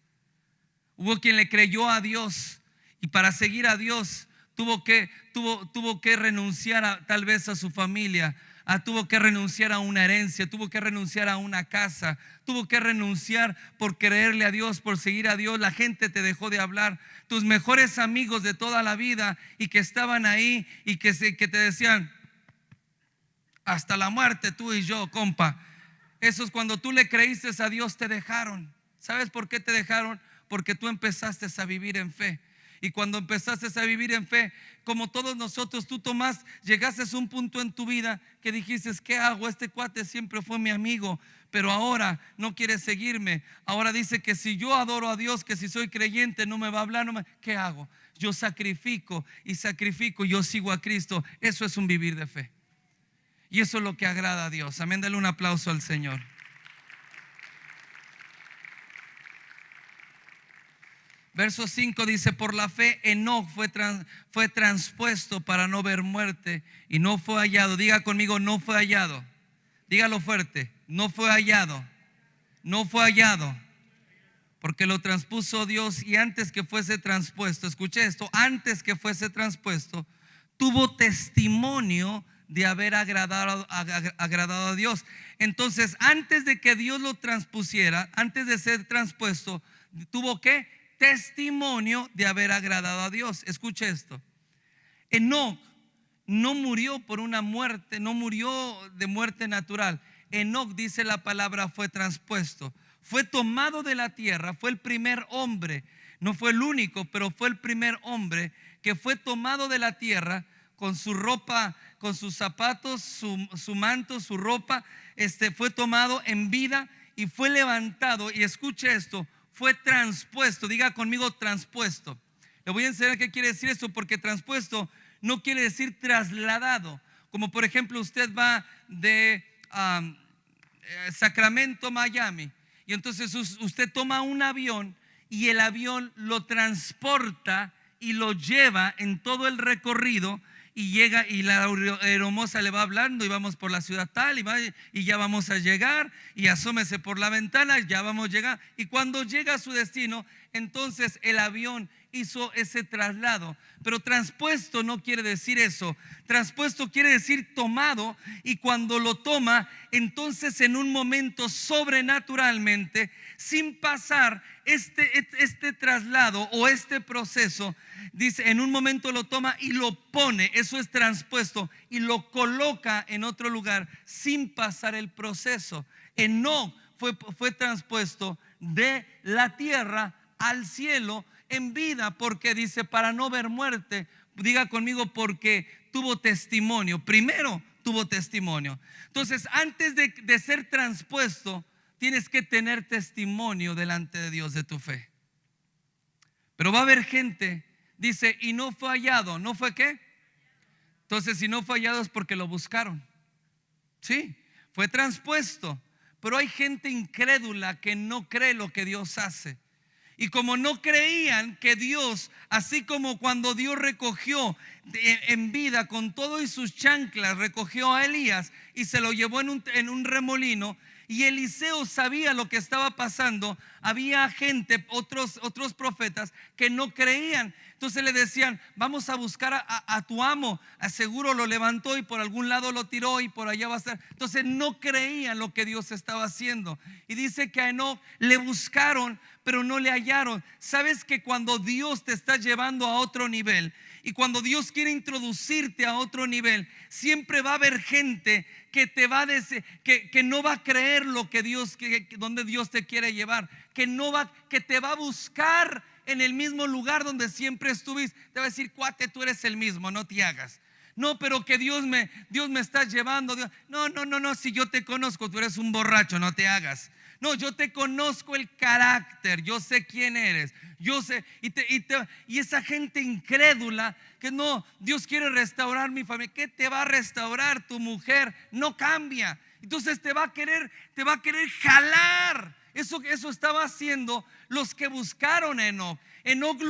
Hubo quien le creyó a Dios, y para seguir a Dios tuvo que renunciar tal vez a su familia, tuvo que renunciar a una herencia, tuvo que renunciar a una casa, tuvo que renunciar por creerle a Dios, por seguir a Dios. La gente te dejó de hablar, tus mejores amigos de toda la vida y que estaban ahí y que te decían hasta la muerte, tú y yo, compa. Esos, cuando tú le creíste a Dios, te dejaron. ¿Sabes por qué te dejaron? Porque tú empezaste a vivir en fe. Y cuando empezaste a vivir en fe, como todos nosotros, tú llegaste a un punto en tu vida que dijiste, ¿qué hago? Este cuate siempre fue mi amigo, pero ahora no quiere seguirme. Ahora dice que si yo adoro a Dios, que si soy creyente no me va a hablar. ¿Qué hago? Yo sacrifico, yo sigo a Cristo. Eso es un vivir de fe. Y eso es lo que agrada a Dios. Amén, dale un aplauso al Señor. Verso 5 dice, por la fe Enoc fue transpuesto para no ver muerte y no fue hallado. Diga conmigo, no fue hallado. Dígalo fuerte, no fue hallado. No fue hallado. Porque lo transpuso Dios, y antes que fuese transpuesto, escuche esto, antes que fuese transpuesto, tuvo testimonio de haber agradado a Dios. Entonces, antes de que Dios lo transpusiera, antes de ser transpuesto, tuvo que testimonio de haber agradado a Dios. Escuche esto. Enoc no murió por una muerte, no murió de muerte natural. Enoc, dice la palabra, fue transpuesto, fue tomado de la tierra, fue el primer hombre, no fue el único, pero fue el primer hombre que fue tomado de la tierra con su ropa, con sus zapatos, su manto, su ropa, fue tomado en vida y fue levantado. Y escuche esto, fue transpuesto. Diga conmigo, transpuesto. Le voy a enseñar qué quiere decir esto, porque transpuesto no quiere decir trasladado. Como por ejemplo, usted va de Sacramento, Miami, y entonces usted toma un avión y el avión lo transporta y lo lleva en todo el recorrido. Y llega y la aeromoza le va hablando y vamos por la ciudad tal y ya vamos a llegar, y asómese por la ventana, ya vamos a llegar. Y cuando llega a su destino, entonces el avión hizo ese traslado. Pero transpuesto no quiere decir eso. Transpuesto quiere decir tomado, y cuando lo toma, entonces en un momento sobrenaturalmente, sin pasar este traslado o este proceso, dice, en un momento lo toma y lo pone, eso es transpuesto, y lo coloca en otro lugar sin pasar el proceso. Enoc fue transpuesto de la tierra al cielo en vida, porque dice, para no ver muerte. Diga conmigo, porque tuvo testimonio. Primero tuvo testimonio. Entonces, antes de ser transpuesto, tienes que tener testimonio delante de Dios de tu fe. Pero va a haber gente Dice, y no fue hallado. ¿No fue qué? Entonces, si no fue hallado es porque lo buscaron. Sí, fue transpuesto. Pero hay gente incrédula que no cree lo que Dios hace. Y como no creían que Dios, así como cuando Dios recogió en vida con todo y sus chanclas, recogió a Elías y se lo llevó en un remolino, y Eliseo sabía lo que estaba pasando, había gente, otros profetas que no creían. Entonces le decían, vamos a buscar a tu amo, seguro lo levantó y por algún lado lo tiró y por allá va a estar. Entonces no creían lo que Dios estaba haciendo. Y dice que a Enoc le buscaron, pero no le hallaron. Sabes que cuando Dios te está llevando a otro nivel y cuando Dios quiere introducirte a otro nivel, siempre va a haber gente que te va a decir, que no va a creer lo que donde Dios te quiere llevar, que te va a buscar en el mismo lugar donde siempre estuviste. Te va a decir, cuate, tú eres el mismo, no te hagas. No, pero que Dios me está llevando. No, si yo te conozco, tú eres un borracho, no te hagas. No, yo te conozco el carácter, yo sé quién eres, yo sé, y esa gente incrédula que no, Dios quiere restaurar mi familia. ¿Qué te va a restaurar? Tu mujer no cambia. Entonces te va a querer jalar. Eso estaba haciendo los que buscaron a Enoc. Enoc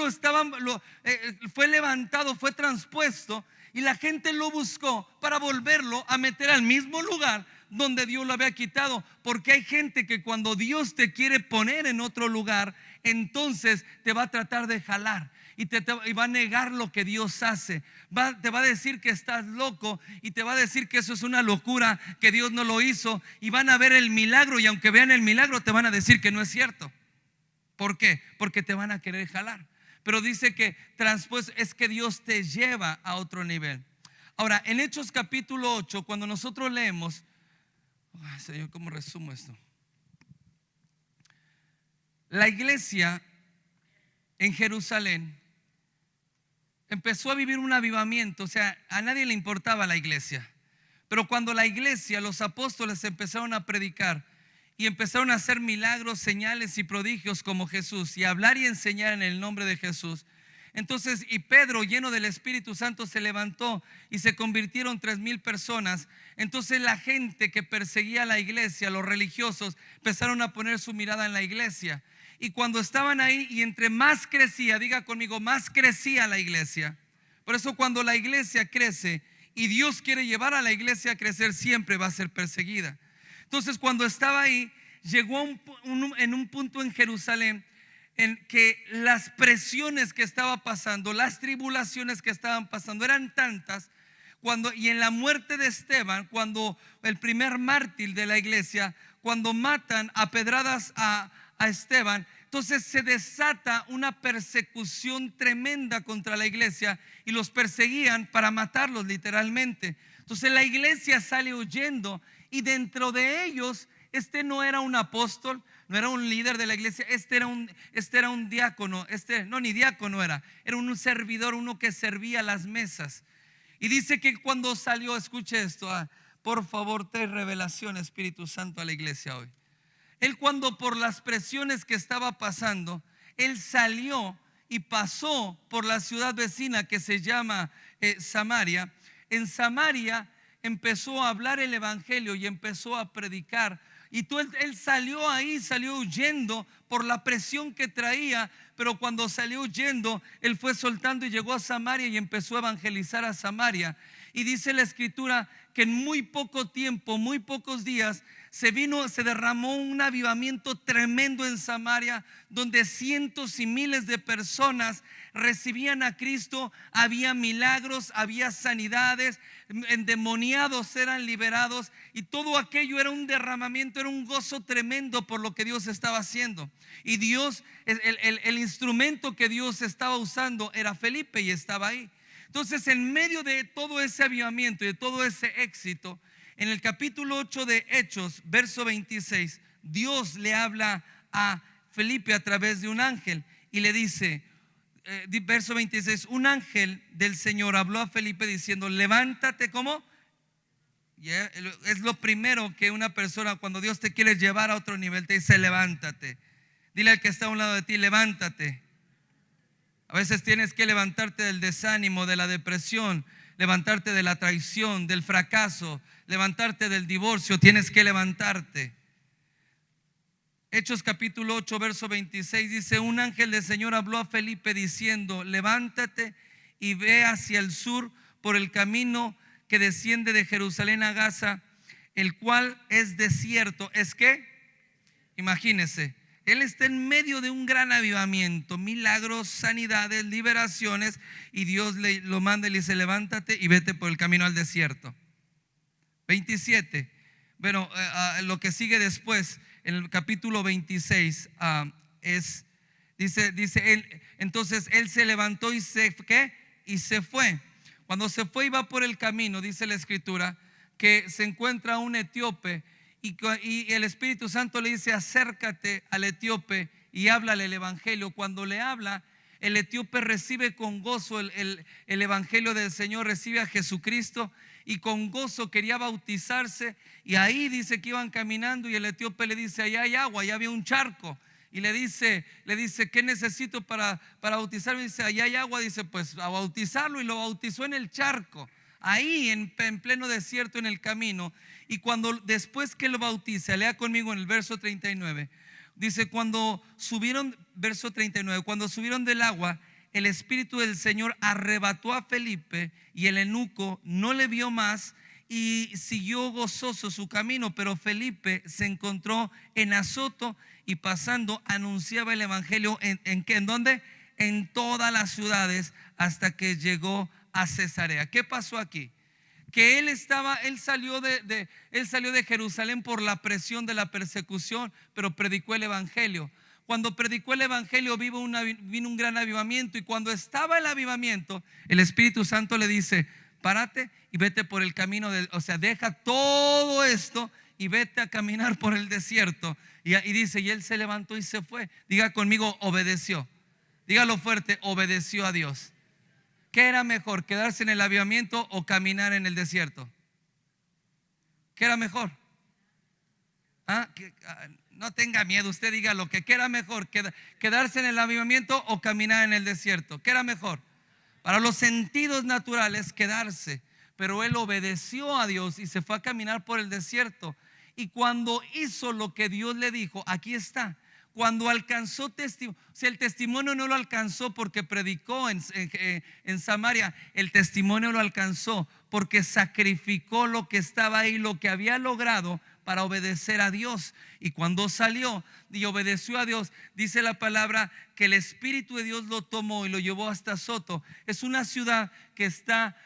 fue levantado, fue transpuesto, y la gente lo buscó para volverlo a meter al mismo lugar donde Dios lo había quitado. Porque hay gente que cuando Dios te quiere poner en otro lugar, entonces te va a tratar de jalar y va a negar lo que Dios hace. Te va a decir que estás loco y te va a decir que eso es una locura, que Dios no lo hizo, y van a ver el milagro, y aunque vean el milagro te van a decir que no es cierto. ¿Por qué? Porque te van a querer jalar. Pero dice que transpuesto es que Dios te lleva a otro nivel. Ahora, en Hechos capítulo 8, cuando nosotros leemos, Señor, ¿cómo resumo esto? La iglesia en Jerusalén empezó a vivir un avivamiento. O sea, a nadie le importaba la iglesia. Pero cuando la iglesia, los apóstoles empezaron a predicar y empezaron a hacer milagros, señales y prodigios como Jesús, y a hablar y enseñar en el nombre de Jesús, entonces, y Pedro, lleno del Espíritu Santo, se levantó y se convirtieron 3,000 personas. Entonces la gente que perseguía a la iglesia, los religiosos, empezaron a poner su mirada en la iglesia. Y cuando estaban ahí, y entre más crecía, diga conmigo, más crecía la iglesia. Por eso cuando la iglesia crece y Dios quiere llevar a la iglesia a crecer, siempre va a ser perseguida. Entonces cuando estaba ahí, llegó en un punto en Jerusalén en que las presiones que estaba pasando, las tribulaciones que estaban pasando eran tantas, y en la muerte de Esteban, cuando el primer mártir de la iglesia, cuando matan a pedradas a Esteban, entonces se desata una persecución tremenda contra la iglesia y los perseguían para matarlos literalmente. Entonces la iglesia sale huyendo, y dentro de ellos no era un apóstol, no era un líder de la iglesia, era un diácono, ni diácono era un servidor, uno que servía las mesas. Y dice que cuando salió, escuche esto, por favor, trae revelación, Espíritu Santo, a la iglesia hoy. Él, cuando por las presiones que estaba pasando, él salió y pasó por la ciudad vecina que se llama Samaria. En Samaria empezó a hablar el evangelio y empezó a predicar. Y él salió ahí, salió huyendo por la presión que traía, pero cuando salió huyendo, él fue soltando y llegó a Samaria y empezó a evangelizar a Samaria. Y dice la escritura que en muy poco tiempo, muy pocos días, se derramó un avivamiento tremendo en Samaria, donde cientos y miles de personas recibían a Cristo. Había milagros, había sanidades, endemoniados eran liberados, y todo aquello era un derramamiento, era un gozo tremendo por lo que Dios estaba haciendo. Y Dios, el instrumento que Dios estaba usando era Felipe, y estaba ahí. Entonces, en medio de todo ese avivamiento y de todo ese éxito, en el capítulo 8 de Hechos, verso 26, Dios le habla a Felipe a través de un ángel y le dice, verso 26, un ángel del Señor habló a Felipe diciendo, levántate. ¿Cómo? Es lo primero que una persona, cuando Dios te quiere llevar a otro nivel, te dice, levántate. Dile al que está a un lado de ti, levántate. A veces tienes que levantarte del desánimo, de la depresión, levantarte de la traición, del fracaso, levantarte del divorcio. Tienes que levantarte. Hechos capítulo 8, verso 26 dice: un ángel del Señor habló a Felipe diciendo: levántate y ve hacia el sur por el camino que desciende de Jerusalén a Gaza, el cual es desierto. ¿Es qué? Imagínese, él está en medio de un gran avivamiento, milagros, sanidades, liberaciones, y Dios lo manda y le dice: levántate y vete por el camino al desierto. 27. Bueno, lo que sigue después, en el capítulo 26, dice él, entonces él se levantó y y se fue. Cuando se fue, iba por el camino, dice la escritura, que se encuentra un etíope, y el Espíritu Santo le dice: acércate al etíope y háblale el evangelio. Cuando le habla, el etíope recibe con gozo el evangelio del Señor, recibe a Jesucristo, y con gozo quería bautizarse. Y ahí dice que iban caminando y el etíope le dice: allá hay agua, allá había un charco. Y le dice: ¿qué necesito para bautizarme? Dice: allá hay agua. Dice: pues a bautizarlo. Y lo bautizó en el charco, ahí en pleno desierto, en el camino. Y después que lo bautiza, lea conmigo en el verso 39. Dice: cuando subieron, verso 39, cuando subieron del agua, el Espíritu del Señor arrebató a Felipe, y el eunuco no le vio más y siguió gozoso su camino. Pero Felipe se encontró en Azoto, y pasando anunciaba el evangelio ¿en dónde? En todas las ciudades, hasta que llegó a Cesarea. ¿Qué pasó aquí? Que él salió de Jerusalén por la presión de la persecución, pero predicó el evangelio. Cuando predicó el evangelio vino un gran avivamiento, y cuando estaba el avivamiento, el Espíritu Santo le dice: párate y vete por el camino deja todo esto y vete a caminar por el desierto. Y dice: y él se levantó y se fue. Diga conmigo: obedeció. Dígalo fuerte: obedeció a Dios. ¿Qué era mejor, quedarse en el avivamiento o caminar en el desierto? ¿Qué era mejor? No tenga miedo, usted diga lo que era mejor, quedarse en el avivamiento o caminar en el desierto. ¿Qué era mejor? Para los sentidos naturales, quedarse. Pero él obedeció a Dios y se fue a caminar por el desierto. Y cuando hizo lo que Dios le dijo, aquí está. Cuando alcanzó testimonio, el testimonio no lo alcanzó porque predicó en Samaria. El testimonio lo alcanzó porque sacrificó lo que estaba ahí, lo que había logrado, para obedecer a Dios. Y cuando salió y obedeció a Dios, dice la palabra que el Espíritu de Dios lo tomó y lo llevó hasta Azoto. Es una ciudad que está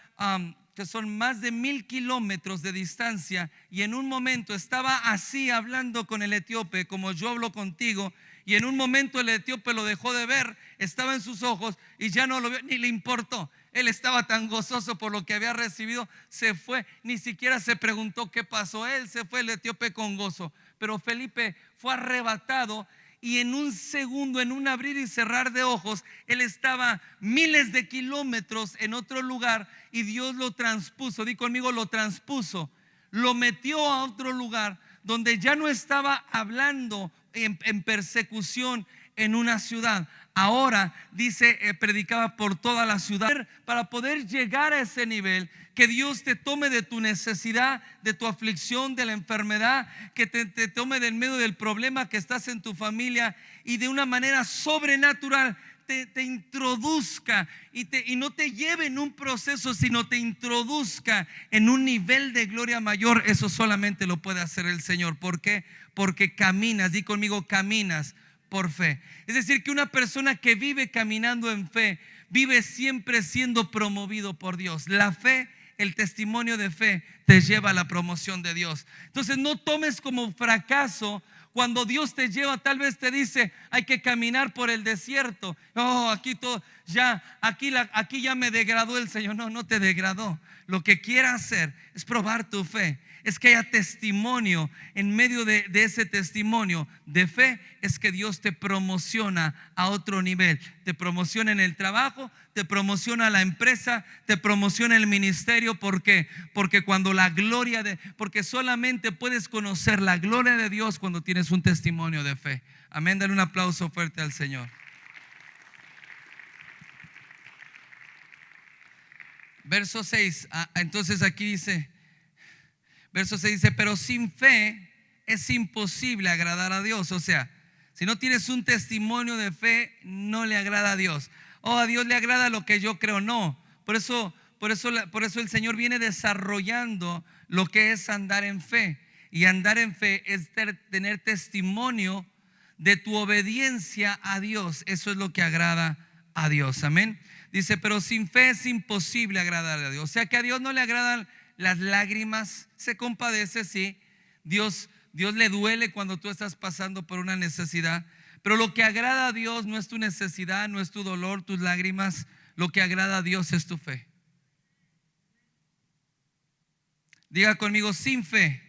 que son más de 1000 kilómetros de distancia, y en un momento estaba así hablando con el etíope como yo hablo contigo, y en un momento el etíope lo dejó de ver, estaba en sus ojos y ya no lo vio, ni le importó. Él estaba tan gozoso por lo que había recibido, se fue, ni siquiera se preguntó qué pasó. Él se fue, el etíope, con gozo. Pero Felipe fue arrebatado, y en un segundo, en un abrir y cerrar de ojos, él estaba miles de kilómetros en otro lugar, y Dios lo transpuso. Di conmigo: lo transpuso. Lo metió a otro lugar donde ya no estaba hablando en persecución en una ciudad. Ahora dice, predicaba por toda la ciudad. Para poder llegar a ese nivel, que Dios te tome de tu necesidad, de tu aflicción, de la enfermedad, que te tome del medio del problema que estás en tu familia, y de una manera sobrenatural te introduzca y no te lleve en un proceso, sino te introduzca en un nivel de gloria mayor. Eso solamente lo puede hacer el Señor. ¿Por qué? Porque caminas, di conmigo, caminas por fe. Es decir, que una persona que vive caminando en fe, vive siempre siendo promovido por Dios. La fe, el testimonio de fe, te lleva a la promoción de Dios. Entonces no tomes como fracaso cuando Dios te lleva. Tal vez te dice: hay que caminar por el desierto. Aquí ya me degradó el Señor. No te degradó. Lo que quiere hacer es probar tu fe. Es que haya testimonio. En medio de ese testimonio de fe, es que Dios te promociona a otro nivel. Te promociona en el trabajo, te promociona la empresa, te promociona el ministerio. ¿Por qué? Porque porque solamente puedes conocer la gloria de Dios cuando tienes un testimonio de fe. Amén. Dale un aplauso fuerte al Señor. Verso 6, entonces aquí dice, verso 6 dice, pero sin fe es imposible agradar a Dios. O sea, si no tienes un testimonio de fe, no le agrada a Dios. Oh, a Dios le agrada lo que yo creo. No, por eso el Señor viene desarrollando lo que es andar en fe. Y andar en fe es tener testimonio de tu obediencia a Dios. Eso es lo que agrada a Dios. Amén. Dice, pero sin fe es imposible agradar a Dios. O sea que a Dios no le agradan las lágrimas. Se compadece, sí. Dios le duele cuando tú estás pasando por una necesidad. Pero lo que agrada a Dios no es tu necesidad, no es tu dolor, tus lágrimas. Lo que agrada a Dios es tu fe. Diga conmigo, sin fe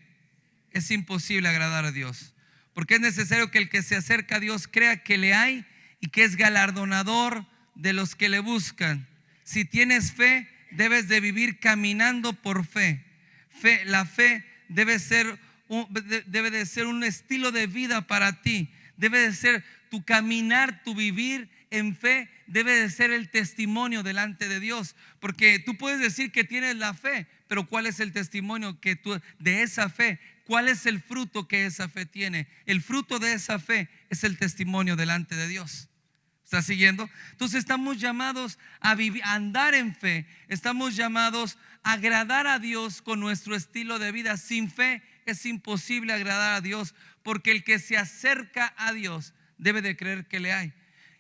es imposible agradar a Dios. Porque es necesario que el que se acerca a Dios crea que le hay y que es galardonador de los que le buscan. Si tienes fe, debes de vivir caminando por fe. La fe debe de ser un estilo de vida para ti. Debe de ser tu caminar, tu vivir en fe. Debe de ser el testimonio delante de Dios. Porque tú puedes decir que tienes la fe, pero ¿cuál es el testimonio de esa fe? ¿Cuál es el fruto que esa fe tiene? El fruto de esa fe es el testimonio delante de Dios. ¿Está siguiendo? Entonces estamos llamados a andar en fe. Estamos llamados a agradar a Dios con nuestro estilo de vida. Sin fe es imposible agradar a Dios, porque el que se acerca a Dios debe de creer que le hay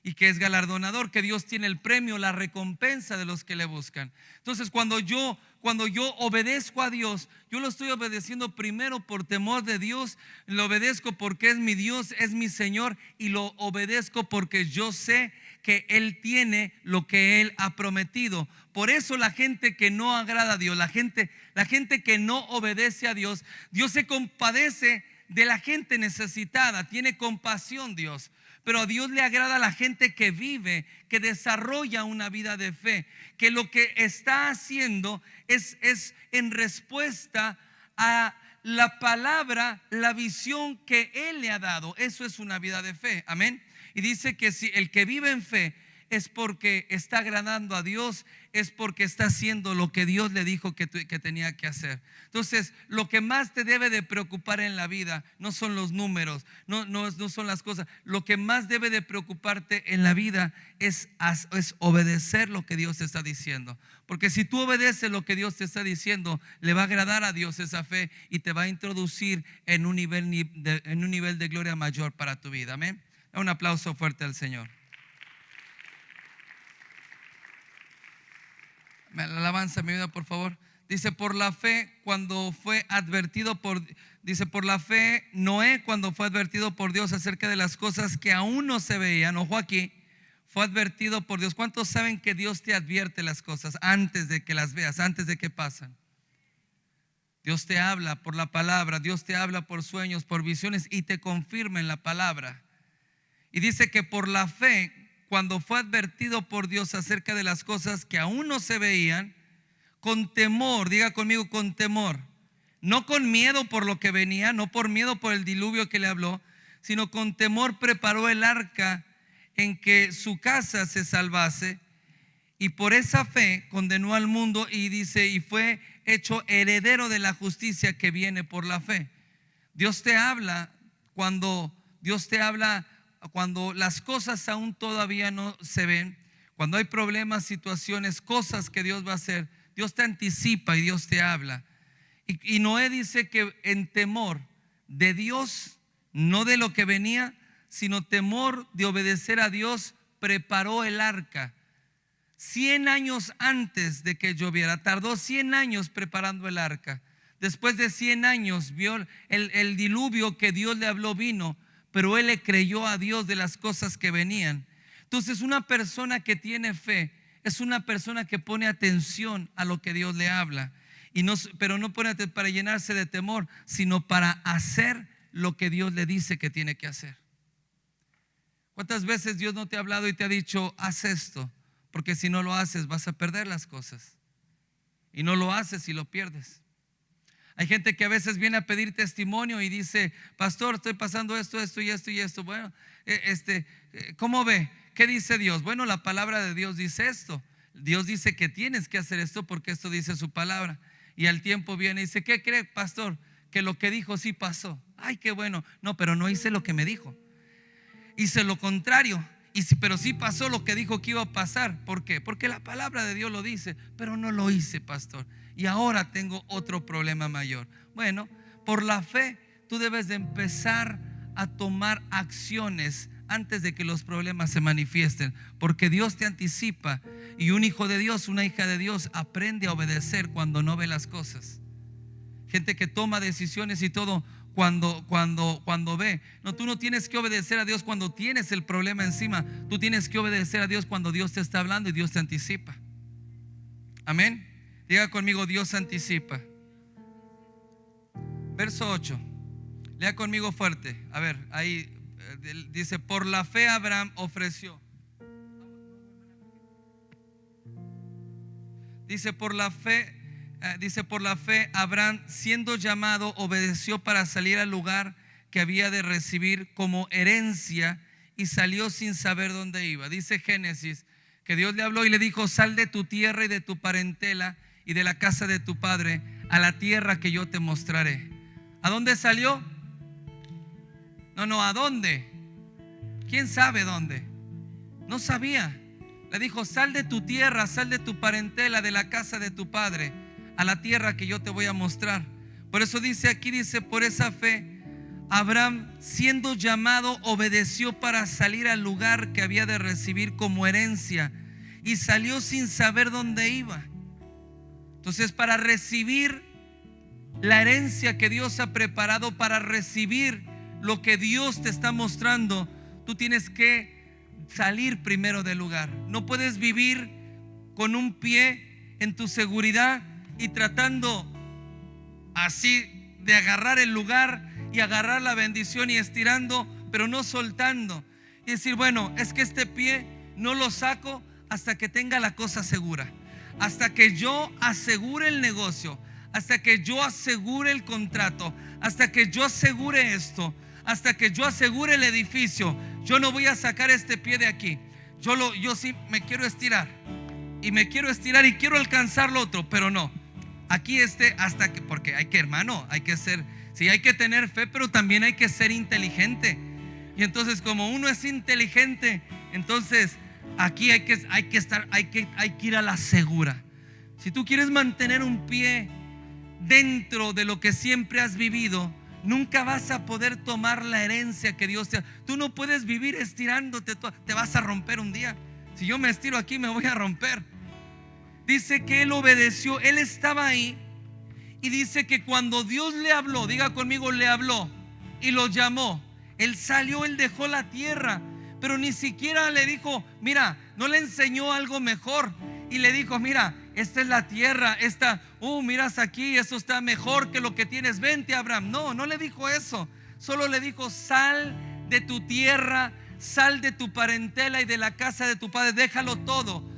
y que es galardonador, que Dios tiene el premio, la recompensa de los que le buscan. Entonces cuando yo obedezco a Dios, yo lo estoy obedeciendo primero por temor de Dios. Lo obedezco porque es mi Dios, es mi Señor, y lo obedezco porque yo sé que Él tiene lo que Él ha prometido. Por eso la gente que no agrada a Dios, la gente que no obedece a Dios, Dios se compadece de la gente necesitada, tiene compasión Dios. Pero a Dios le agrada a la gente que vive, que desarrolla una vida de fe, que lo que está haciendo es en respuesta a la palabra, la visión que Él le ha dado. Eso es una vida de fe, amén. Y dice que si el que vive en fe es porque está agradando a Dios, es porque está haciendo lo que Dios le dijo que tenía que hacer. Entonces, lo que más te debe de preocupar en la vida no son los números, no son las cosas. Lo que más debe de preocuparte en la vida es obedecer lo que Dios te está diciendo. Porque si tú obedeces lo que Dios te está diciendo, le va a agradar a Dios esa fe y te va a introducir en un nivel de gloria mayor para tu vida. Amén. Un aplauso fuerte al Señor. La alabanza, mi vida, por favor. Dice, por la fe, por la fe, Noé, cuando fue advertido por Dios acerca de las cosas que aún no se veían, ojo aquí, fue advertido por Dios. ¿Cuántos saben que Dios te advierte las cosas antes de que las veas, antes de que pasan? Dios te habla por la palabra, Dios te habla por sueños, por visiones, y te confirma en la palabra. Y dice que por la fe, cuando fue advertido por Dios acerca de las cosas que aún no se veían, con temor, diga conmigo, con temor, no con miedo por lo que venía, no por miedo por el diluvio que le habló, sino con temor preparó el arca en que su casa se salvase, y por esa fe condenó al mundo, y dice, y fue hecho heredero de la justicia que viene por la fe. Dios te habla cuando las cosas aún todavía no se ven, cuando hay problemas, situaciones, cosas que Dios va a hacer, Dios te anticipa y Dios te habla. Y Noé dice que en temor de Dios, no de lo que venía, sino temor de obedecer a Dios, preparó el arca. 100 años antes de que lloviera, tardó 100 años preparando el arca. Después de 100 años vio el diluvio que Dios le habló vino, pero él le creyó a Dios de las cosas que venían. Entonces, una persona que tiene fe es una persona que pone atención a lo que Dios le habla, pero no pone para llenarse de temor, sino para hacer lo que Dios le dice que tiene que hacer. ¿Cuántas veces Dios no te ha hablado y te ha dicho, haz esto? Porque si no lo haces vas a perder las cosas, y no lo haces y lo pierdes. Hay gente que a veces viene a pedir testimonio y dice, pastor, estoy pasando esto y esto. Bueno, ¿cómo ve? ¿Qué dice Dios? Bueno, la palabra de Dios dice esto. Dios dice que tienes que hacer esto porque esto dice su palabra. Y al tiempo viene y dice, ¿qué cree, pastor? Que lo que dijo sí pasó. Ay, qué bueno. No, pero no hice lo que me dijo. Hice lo contrario. Pero sí pasó lo que dijo que iba a pasar. ¿Por qué? Porque la palabra de Dios lo dice, pero no lo hice, pastor. Y ahora tengo otro problema mayor. Bueno, por la fe tú debes de empezar a tomar acciones antes de que los problemas se manifiesten, porque Dios te anticipa, y un hijo de Dios, una hija de Dios aprende a obedecer cuando no ve las cosas. Gente que toma decisiones y todo cuando ve. No, tú no tienes que obedecer a Dios cuando tienes el problema encima. Tú tienes que obedecer a Dios cuando Dios te está hablando y Dios te anticipa. Amén. Diga conmigo, Dios anticipa. Verso 8. Lea conmigo fuerte. A ver, ahí dice, por la fe Abraham ofreció. Dice, por la fe Abraham, siendo llamado, obedeció para salir al lugar que había de recibir como herencia, y salió sin saber dónde iba. Dice Génesis que Dios le habló y le dijo, sal de tu tierra y de tu parentela y de la casa de tu padre a la tierra que yo te mostraré. ¿A dónde salió? No, ¿a dónde? ¿Quién sabe dónde? No sabía. Le dijo, sal de tu tierra, sal de tu parentela, de la casa de tu padre, a la tierra que yo te voy a mostrar. Por eso dice aquí, dice, por esa fe Abraham, siendo llamado, obedeció para salir al lugar que había de recibir como herencia, y salió sin saber dónde iba. Entonces, para recibir la herencia que Dios ha preparado, para recibir lo que Dios te está mostrando, tú tienes que salir primero del lugar. No puedes vivir con un pie en tu seguridad y tratando así de agarrar el lugar y agarrar la bendición y estirando, pero no soltando. Y decir, bueno, es que este pie no lo saco hasta que tenga la cosa segura, hasta que yo asegure el negocio, hasta que yo asegure el contrato, hasta que yo asegure esto, hasta que yo asegure el edificio. Yo no voy a sacar este pie de aquí. Yo sí me quiero estirar y quiero alcanzar lo otro, pero no. Aquí hasta que, porque hay que, hermano, hay que ser, sí, hay que tener fe, pero también hay que ser inteligente. Y entonces, como uno es inteligente, entonces aquí hay que ir a la segura. Si tú quieres mantener un pie dentro de lo que siempre has vivido, nunca vas a poder tomar la herencia que Dios te da. Tú no puedes vivir estirándote, te vas a romper un día. Si yo me estiro aquí, me voy a romper. Dice que él obedeció, él estaba ahí, y dice que cuando Dios le habló, diga conmigo, le habló y lo llamó, él salió, él dejó la tierra, pero ni siquiera le dijo, mira, no le enseñó algo mejor y le dijo, mira, esta es la tierra, miras aquí, eso está mejor que lo que tienes, vente, Abraham. No le dijo eso, solo le dijo, sal de tu tierra, sal de tu parentela y de la casa de tu padre, déjalo todo,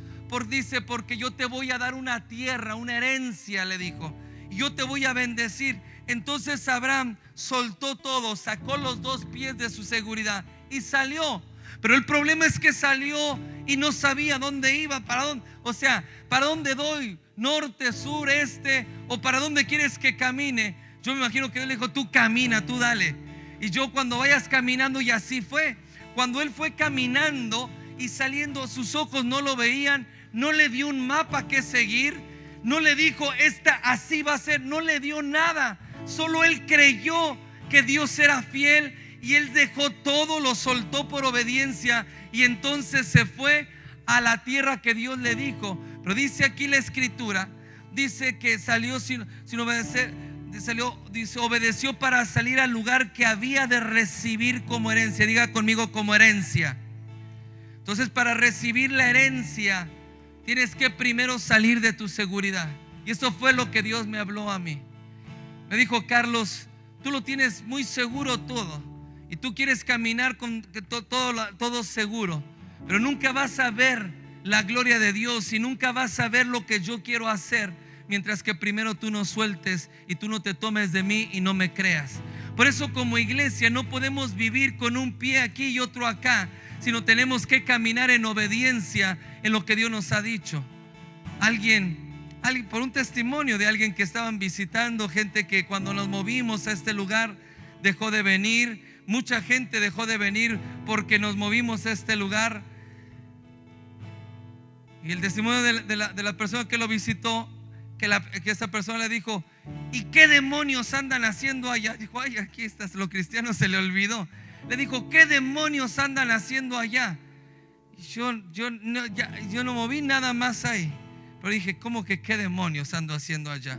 porque yo te voy a dar una tierra, una herencia, le dijo, y yo te voy a bendecir. Entonces Abraham soltó todo, sacó los dos pies de su seguridad y salió. Pero el problema es que salió y no sabía dónde iba, para dónde doy, norte, sur, este, o para dónde quieres que camine. Yo me imagino que él le dijo, tú camina, tú dale. Y yo cuando vayas caminando, y así fue. Cuando él fue caminando y saliendo, sus ojos no lo veían, no le dio un mapa que seguir, no le dijo, así va a ser, no le dio nada. Solo él creyó que Dios era fiel. Y él dejó todo, lo soltó por obediencia, y entonces se fue a la tierra que Dios le dijo. Pero dice aquí la escritura, dice que salió sin obedecer, dice, obedeció para salir al lugar que había de recibir como herencia. Diga conmigo, como herencia. Entonces, para recibir la herencia tienes que primero salir de tu seguridad. Y eso fue lo que Dios me habló a mí. Me dijo, Carlos, tú lo tienes muy seguro todo, y tú quieres caminar con todo seguro, pero nunca vas a ver la gloria de Dios y nunca vas a ver lo que yo quiero hacer, mientras que primero tú no sueltes y tú no te tomes de mí y no me creas. Por eso, como iglesia, no podemos vivir con un pie aquí y otro acá, sino tenemos que caminar en obediencia en lo que Dios nos ha dicho. por un testimonio de alguien que estaban visitando, gente que cuando nos movimos a este lugar dejó de venir. Mucha gente dejó de venir porque nos movimos a este lugar. Y el testimonio de la persona que lo visitó, que esa persona le dijo: ¿y qué demonios andan haciendo allá? Dijo: ay, aquí estás, lo cristiano se le olvidó. Le dijo: ¿qué demonios andan haciendo allá? Y yo no moví nada más ahí. Pero dije: ¿cómo que qué demonios ando haciendo allá?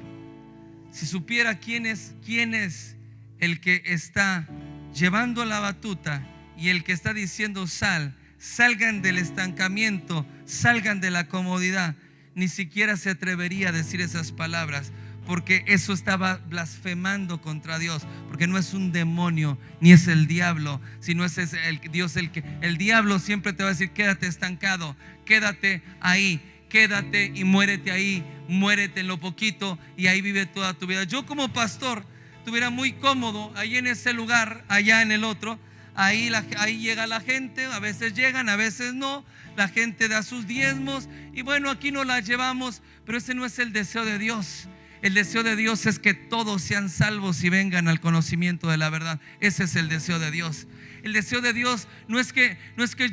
Si supiera quién es el que está llevando la batuta y el que está diciendo: salgan del estancamiento, salgan de la comodidad, ni siquiera se atrevería a decir esas palabras, porque eso estaba blasfemando contra Dios, porque no es un demonio ni es el diablo, sino es el Dios el diablo siempre te va a decir: quédate estancado, quédate ahí, quédate y muérete ahí, muérete en lo poquito y ahí vive toda tu vida. Yo como pastor estuviera muy cómodo ahí en ese lugar, allá en el otro. Ahí llega la gente, a veces llegan, a veces no. La gente da sus diezmos y bueno, aquí nos las llevamos, pero ese no es el deseo de Dios. El deseo de Dios es que todos sean salvos y vengan al conocimiento de la verdad. Ese es el deseo de Dios. El deseo de Dios no es que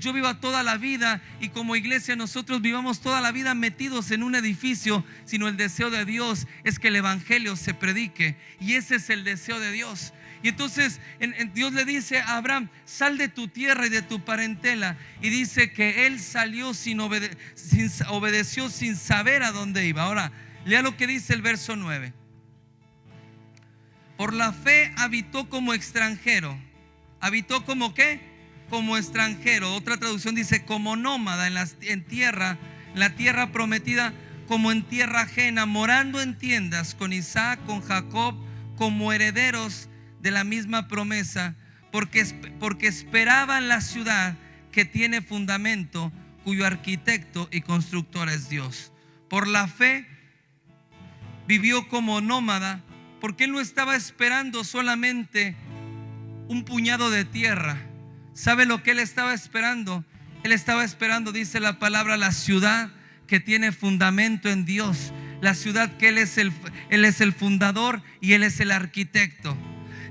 yo viva toda la vida y como iglesia nosotros vivamos toda la vida metidos en un edificio, sino el deseo de Dios es que el evangelio se predique, y ese es el deseo de Dios. Y entonces Dios le dice a Abraham: sal de tu tierra y de tu parentela. Y dice que él salió obedeció sin saber a dónde iba. Ahora, lea lo que dice el verso 9. Por la fe habitó como extranjero. ¿Habitó como qué? Como extranjero. Otra traducción dice como nómada en la tierra prometida, como en tierra ajena, morando en tiendas con Isaac, con Jacob, como herederos de la misma promesa, porque esperaban la ciudad que tiene fundamento, cuyo arquitecto y constructor es Dios. Por la fe vivió como nómada, porque él no estaba esperando solamente un puñado de tierra. ¿Sabe lo que él estaba esperando? Él estaba esperando, dice la palabra, la ciudad que tiene fundamento en Dios, la ciudad que él es el fundador y él es el arquitecto.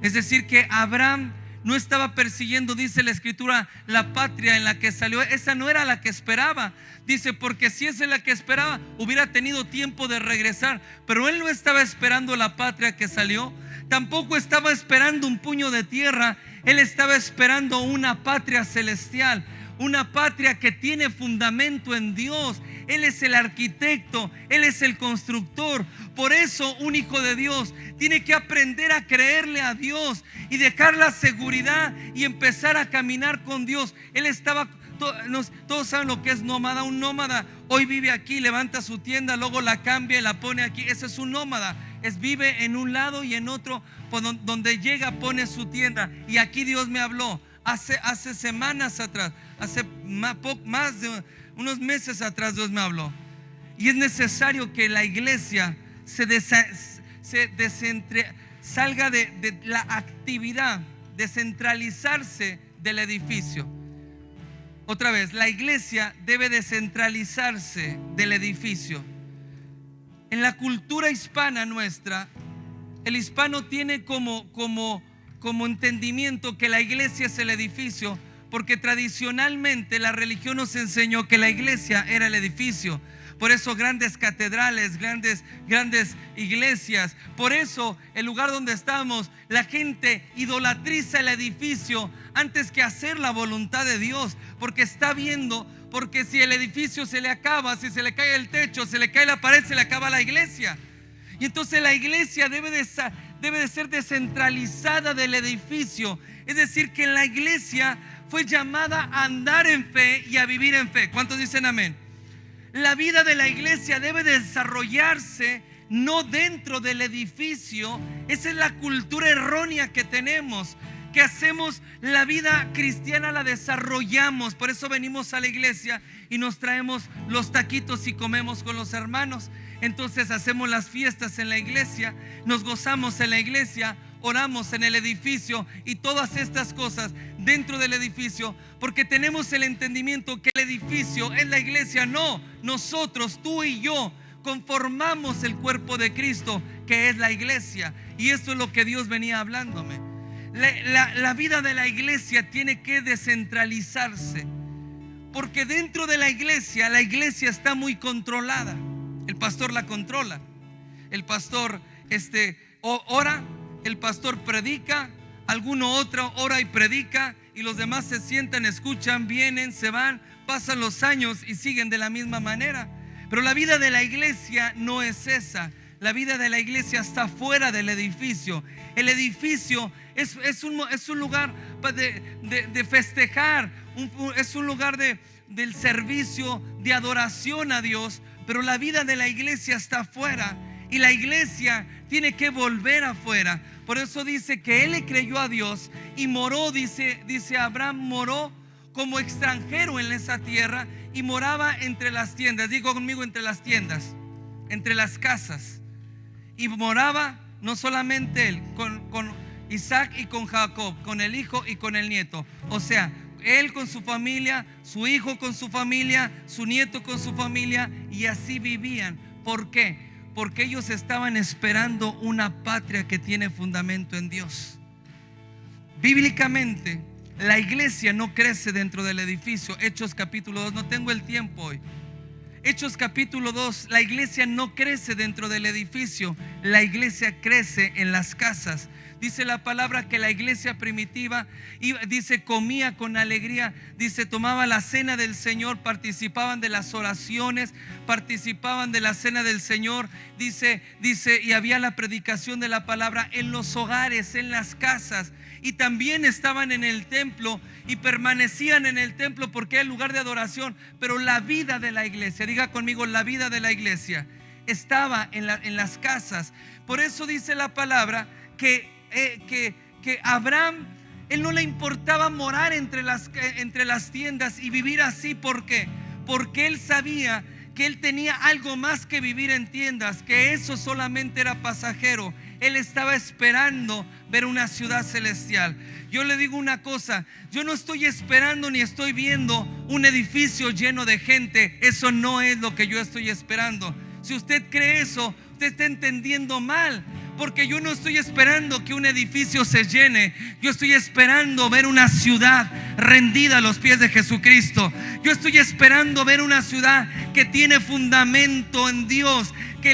Es decir, que Abraham no estaba persiguiendo, dice la escritura, la patria en la que salió. Esa no era la que esperaba. Dice, porque si esa es la que esperaba, hubiera tenido tiempo de regresar. Pero él no estaba esperando la patria que salió. Tampoco estaba esperando un puño de tierra. Él estaba esperando una patria celestial, una patria que tiene fundamento en Dios. Él es el arquitecto, Él es el constructor. Por eso un hijo de Dios tiene que aprender a creerle a Dios y dejar la seguridad y empezar a caminar con Dios. Él estaba, todos saben lo que es nómada. Un nómada hoy vive aquí, levanta su tienda, luego la cambia y la pone aquí. Ese es un nómada. Vive en un lado y en otro, donde llega pone su tienda. Y aquí Dios me habló hace semanas atrás, hace más de unos meses atrás Dios me habló. Y es necesario que la iglesia salga de la actividad, descentralizarse del edificio. Otra vez, la iglesia debe descentralizarse del edificio. En la cultura hispana nuestra, el hispano tiene como entendimiento que la iglesia es el edificio, porque tradicionalmente la religión nos enseñó que la iglesia era el edificio. Por eso grandes catedrales, grandes iglesias. Por eso el lugar donde estamos, la gente idolatriza el edificio antes que hacer la voluntad de Dios, porque está viendo, porque si el edificio se le acaba, si se le cae el techo, se le cae la pared, se le acaba la iglesia. Y entonces la iglesia debe de ser descentralizada del edificio. Es decir, que la iglesia fue llamada a andar en fe y a vivir en fe. ¿Cuántos dicen amén? La vida de la iglesia debe desarrollarse no dentro del edificio. Esa es la cultura errónea que tenemos, que hacemos la vida cristiana, la desarrollamos. Por eso venimos a la iglesia y nos traemos los taquitos y comemos con los hermanos. Entonces hacemos las fiestas en la iglesia, nos gozamos en la iglesia, oramos en el edificio y todas estas cosas dentro del edificio, porque tenemos el entendimiento que el edificio es la iglesia. No, nosotros, tú y yo, conformamos el cuerpo de Cristo, que es la iglesia. Y esto es lo que Dios venía hablándome. La vida de la iglesia tiene que descentralizarse, porque dentro de la iglesia está muy controlada. El pastor la controla. El pastor ora, el pastor predica, alguno otro ora y predica, y los demás se sientan, escuchan, vienen, se van, pasan los años y siguen de la misma manera. Pero la vida de la iglesia no es esa. La vida de la iglesia está fuera del edificio. El edificio es un lugar de festejar, es un lugar del servicio, de adoración a Dios. Pero la vida de la iglesia está afuera, y la iglesia tiene que volver afuera. Por eso dice que él le creyó a Dios y moró, dice Abraham, moró como extranjero en esa tierra y moraba entre las tiendas. Digo conmigo, entre las tiendas, entre las casas. Y moraba no solamente él, con Isaac y con Jacob, con el hijo y con el nieto. O sea, él con su familia, su hijo con su familia, su nieto con su familia, y así vivían. ¿Por qué? Porque ellos estaban esperando una patria que tiene fundamento en Dios. Bíblicamente, la iglesia no crece dentro del edificio. Hechos capítulo 2, no tengo el tiempo hoy. Hechos capítulo 2, la iglesia no crece dentro del edificio, la iglesia crece en las casas. Dice la palabra que la iglesia primitiva dice comía con alegría, dice tomaba la cena del Señor, participaban de las oraciones, participaban de la cena del Señor, dice y había la predicación de la palabra en los hogares, en las casas, y también estaban en el templo y permanecían en el templo porque era el lugar de adoración. Pero la vida de la iglesia, diga conmigo, la vida de la iglesia estaba en las casas. Por eso dice la palabra que Abraham, él no le importaba morar entre las tiendas y vivir así. ¿Por qué? Porque él sabía que él tenía algo más que vivir en tiendas, que eso solamente era pasajero. Él estaba esperando ver una ciudad celestial. Yo le digo una cosa, yo no estoy esperando ni estoy viendo un edificio lleno de gente. Eso no es lo que yo estoy esperando. Si usted cree eso, usted está entendiendo mal. Porque yo no estoy esperando que un edificio se llene. Yo estoy esperando ver una ciudad rendida a los pies de Jesucristo. Yo estoy esperando ver una ciudad que tiene fundamento en Dios. Que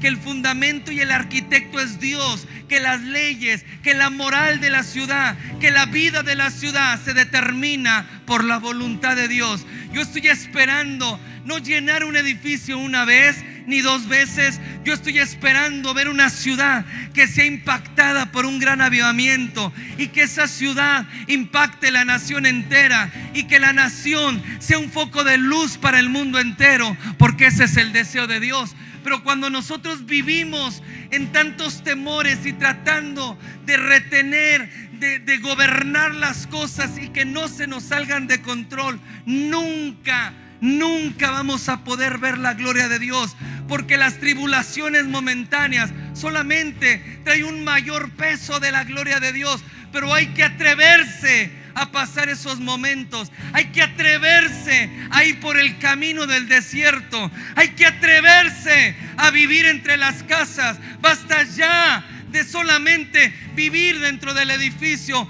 el fundamento y el arquitecto es Dios. Que las leyes, que la moral de la ciudad, que la vida de la ciudad se determina por la voluntad de Dios. Yo estoy esperando no llenar un edificio una vez ni dos veces. Yo estoy esperando ver una ciudad que sea impactada por un gran avivamiento, y que esa ciudad impacte la nación entera, y que la nación sea un foco de luz para el mundo entero, porque ese es el deseo de Dios. Pero cuando nosotros vivimos en tantos temores y tratando de retener, de gobernar las cosas y que no se nos salgan de control, nunca vamos a poder ver la gloria de Dios. Porque las tribulaciones momentáneas solamente traen un mayor peso de la gloria de Dios. Pero hay que atreverse a pasar esos momentos. Hay que atreverse a ir por el camino del desierto. Hay que atreverse a vivir entre las casas. Basta ya de solamente vivir dentro del edificio,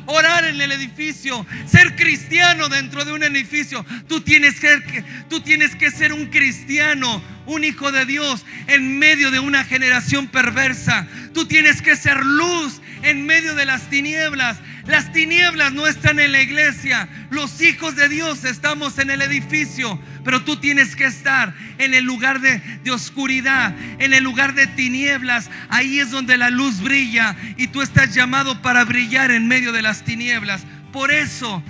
orar en el edificio, ser cristiano dentro de un edificio. Tú tienes que ser un cristiano, un hijo de Dios en medio de una generación perversa. Tú tienes que ser luz en medio de las tinieblas. Las tinieblas no están en la iglesia. Los hijos de Dios estamos en el edificio. Pero tú tienes que estar en el lugar de oscuridad, en el lugar de tinieblas. Ahí es donde la luz brilla, y tú estás llamado para brillar en medio de las tinieblas. Por eso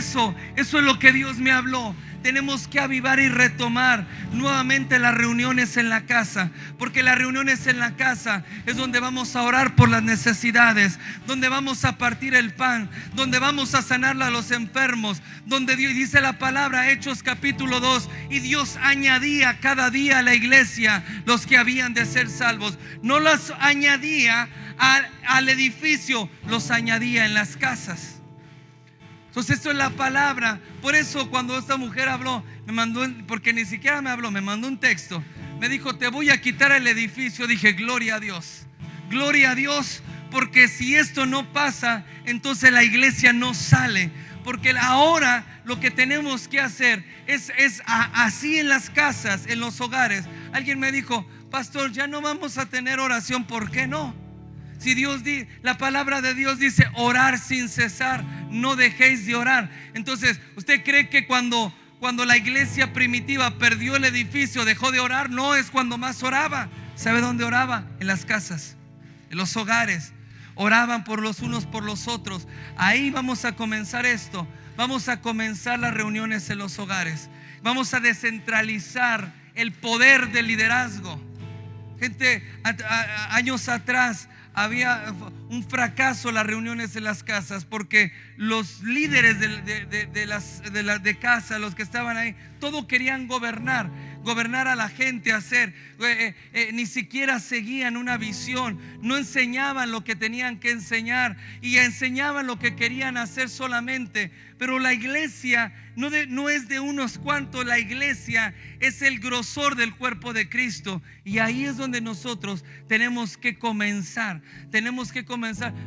eso es lo que Dios me habló. Tenemos que avivar y retomar nuevamente las reuniones en la casa, porque las reuniones en la casa es donde vamos a orar por las necesidades, donde vamos a partir el pan, donde vamos a sanar a los enfermos, donde Dios, dice la palabra, Hechos capítulo 2, y Dios añadía cada día a la iglesia los que habían de ser salvos. No los añadía al edificio, los añadía en las casas. Entonces esto es la palabra. Por eso cuando esta mujer habló, me mandó, porque ni siquiera me habló, me mandó un texto. Me dijo, te voy a quitar el edificio. Dije, gloria a Dios. Gloria a Dios, porque si esto no pasa, entonces la iglesia no sale. Porque ahora lo que tenemos que hacer es así en las casas, en los hogares. Alguien me dijo, pastor, ya no vamos a tener oración. ¿Por qué no? Si la palabra de Dios dice orar sin cesar, no dejéis de orar. Entonces, ¿usted cree que cuando la iglesia primitiva perdió el edificio, dejó de orar? No, es cuando más oraba. ¿Sabe dónde oraba? En las casas, en los hogares. Oraban por los unos por los otros. Ahí vamos a comenzar esto. Vamos a comenzar las reuniones en los hogares. Vamos a descentralizar el poder del liderazgo. Gente, años atrás había un fracaso en las reuniones en las casas, porque los líderes de casa, los que estaban ahí, todo querían gobernar a la gente, ni siquiera seguían una visión, no enseñaban lo que tenían que enseñar y enseñaban lo que querían hacer solamente. Pero la iglesia no es de unos cuantos, la iglesia es el grosor del cuerpo de Cristo, y ahí es donde nosotros tenemos que comenzar.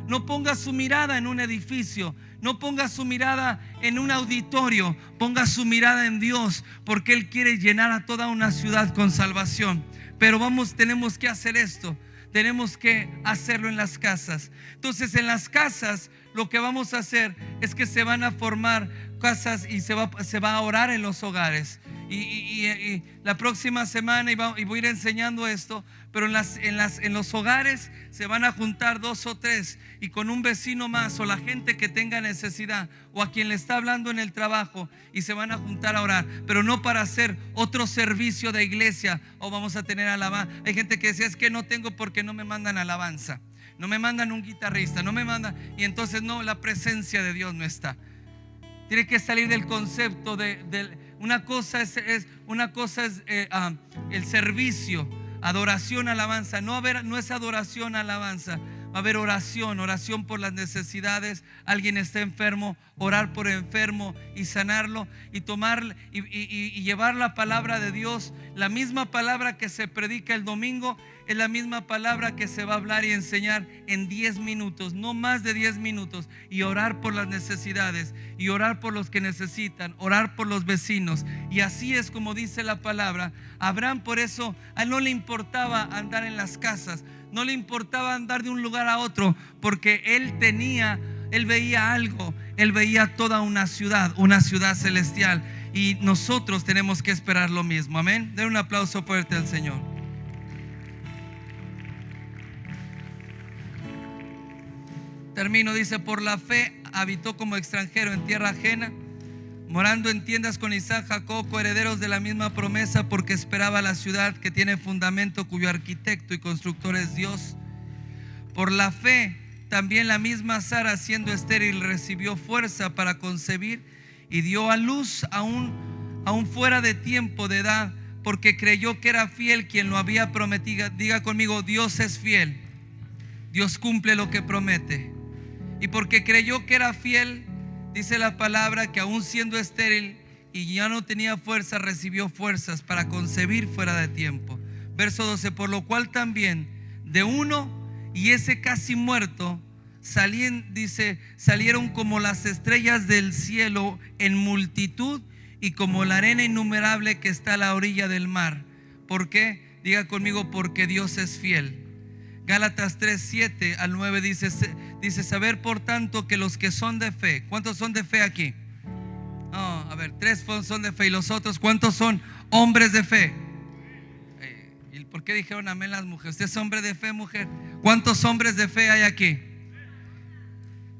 No ponga su mirada en un edificio, no ponga su mirada en un auditorio, ponga su mirada en Dios, porque Él quiere llenar a toda una ciudad con salvación. Pero tenemos que hacer esto, tenemos que hacerlo en las casas. Entonces, en las casas lo que vamos a hacer es que se van a formar casas y se va a orar en los hogares. Y la próxima semana y voy a ir enseñando esto, pero en los hogares se van a juntar 2 o 3, y con un vecino más, o la gente que tenga necesidad, o a quien le está hablando en el trabajo, y se van a juntar a orar, pero no para hacer otro servicio de iglesia o vamos a tener alabanza. Hay gente que decía, es que no tengo porque no me mandan alabanza, no me mandan un guitarrista, no me mandan, y entonces no, la presencia de Dios no está. Tiene que salir del concepto una cosa es el servicio, adoración, alabanza. No es adoración, alabanza. Va a haber oración por las necesidades. Alguien está enfermo, orar por el enfermo y sanarlo, y tomar y llevar la palabra de Dios. La misma palabra que se predica el domingo es la misma palabra que se va a hablar y enseñar en 10 minutos, no más de 10 minutos, y orar por las necesidades, y orar por los que necesitan, orar por los vecinos. Y así es como dice la palabra. Abraham, por eso a él no le importaba andar en las casas, no le importaba andar de un lugar a otro, porque él veía algo, él veía toda una ciudad celestial, y nosotros tenemos que esperar lo mismo. Amén. Den un aplauso fuerte al Señor. Termino, dice, por la fe habitó como extranjero en tierra ajena, morando en tiendas con Isaac, Jacob, coherederos de la misma promesa, porque esperaba la ciudad que tiene fundamento, cuyo arquitecto y constructor es Dios. Por la fe también la misma Sara, siendo estéril, recibió fuerza para concebir y dio a luz aún fuera de tiempo de edad, porque creyó que era fiel quien lo había prometido. Diga conmigo, Dios es fiel. Dios cumple lo que promete. Y porque creyó que era fiel, dice la palabra que aún siendo estéril y ya no tenía fuerza, recibió fuerzas para concebir fuera de tiempo. Verso 12, por lo cual también de uno, y ese casi muerto, salieron como las estrellas del cielo en multitud, y como la arena innumerable que está a la orilla del mar. ¿Por qué? Diga conmigo, porque Dios es fiel. Gálatas 3, 7 al 9 dice, saber por tanto que los que son de fe. ¿Cuántos son de fe aquí? A ver, 3 son de fe. ¿Y los otros cuántos son hombres de fe? ¿Y por qué dijeron amén las mujeres? ¿Usted es hombre de fe, mujer? ¿Cuántos hombres de fe hay aquí?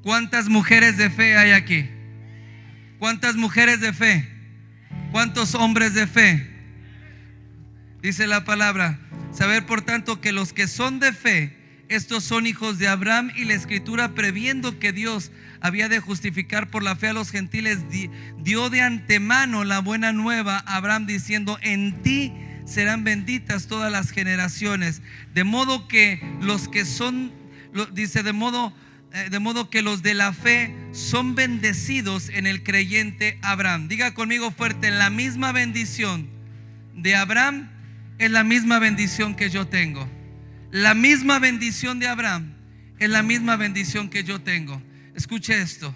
¿Cuántas mujeres de fe hay aquí? ¿Cuántas mujeres de fe? ¿Cuántos hombres de fe? Dice la palabra, saber por tanto que los que son de fe, estos son hijos de Abraham, y la escritura, previendo que Dios había de justificar por la fe a los gentiles, dio de antemano la buena nueva a Abraham, diciendo, en ti serán benditas todas las generaciones. De modo que los que son, dice, de modo de modo que los de la fe son bendecidos en el creyente Abraham. Diga conmigo fuerte: la misma bendición de Abraham es la misma bendición que yo tengo. La misma bendición de Abraham es la misma bendición que yo tengo. Escuche esto: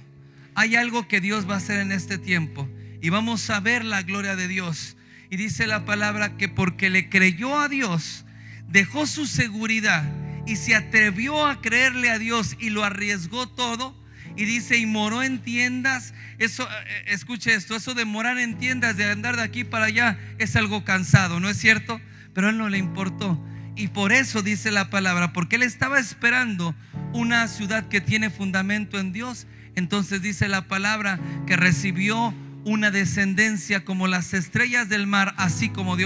hay algo que Dios va a hacer en este tiempo y vamos a ver la gloria de Dios. Y dice la palabra que porque le creyó a Dios, dejó su seguridad y se atrevió a creerle a Dios y lo arriesgó todo. Y dice, y moró en tiendas. Eso, escuche esto, eso de morar en tiendas, de andar de aquí para allá, es algo cansado, ¿no es cierto? Pero a él no le importó. Y por eso dice la palabra, porque él estaba esperando una ciudad que tiene fundamento en Dios. Entonces dice la palabra que recibió una descendencia como las estrellas del mar, así como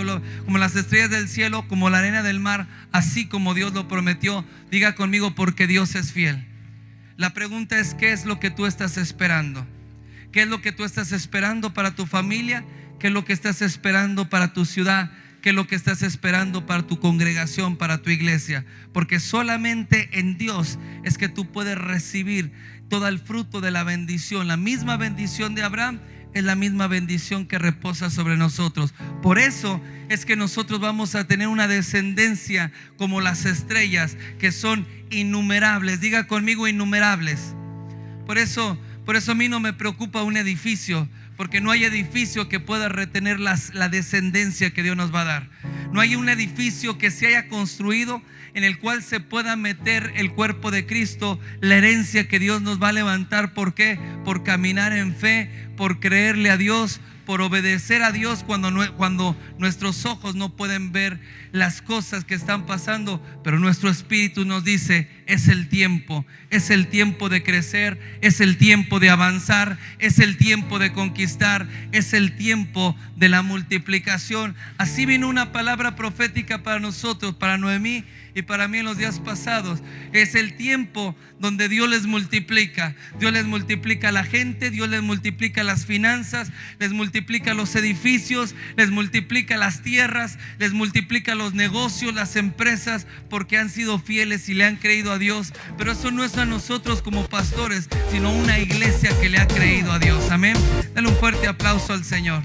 como las estrellas del cielo, como la arena del mar, así como Dios lo prometió. Diga conmigo: porque Dios es fiel. La pregunta es: ¿qué es lo que tú estás esperando? ¿Qué es lo que tú estás esperando para tu familia? ¿Qué es lo que estás esperando para tu ciudad? ¿Qué es lo que estás esperando para tu congregación, para tu iglesia? Porque solamente en Dios es que tú puedes recibir todo el fruto de la bendición. La misma bendición de Abraham es la misma bendición que reposa sobre nosotros. Por eso es que nosotros vamos a tener una descendencia como las estrellas, que son innumerables. Diga conmigo: innumerables. Por eso a mí no me preocupa un edificio, porque no hay edificio que pueda retener la descendencia que Dios nos va a dar. No hay un edificio que se haya construido en el cual se pueda meter el cuerpo de Cristo, la herencia que Dios nos va a levantar. ¿Por qué? Por caminar en fe, por creerle a Dios, por obedecer a Dios cuando nuestros ojos no pueden ver las cosas que están pasando, pero nuestro espíritu nos dice: es el tiempo de crecer, es el tiempo de avanzar, es el tiempo de conquistar, es el tiempo de la multiplicación. Así vino una palabra profética para nosotros, para Noemí y para mí en los días pasados. Es el tiempo donde Dios les multiplica. Dios les multiplica a la gente, Dios les multiplica las finanzas, les multiplica los edificios, les multiplica las tierras, les multiplica los negocios, las empresas, porque han sido fieles y le han creído a Dios. Pero eso no es a nosotros como pastores, sino una iglesia que le ha creído a Dios. Amén. Dale un fuerte aplauso al Señor.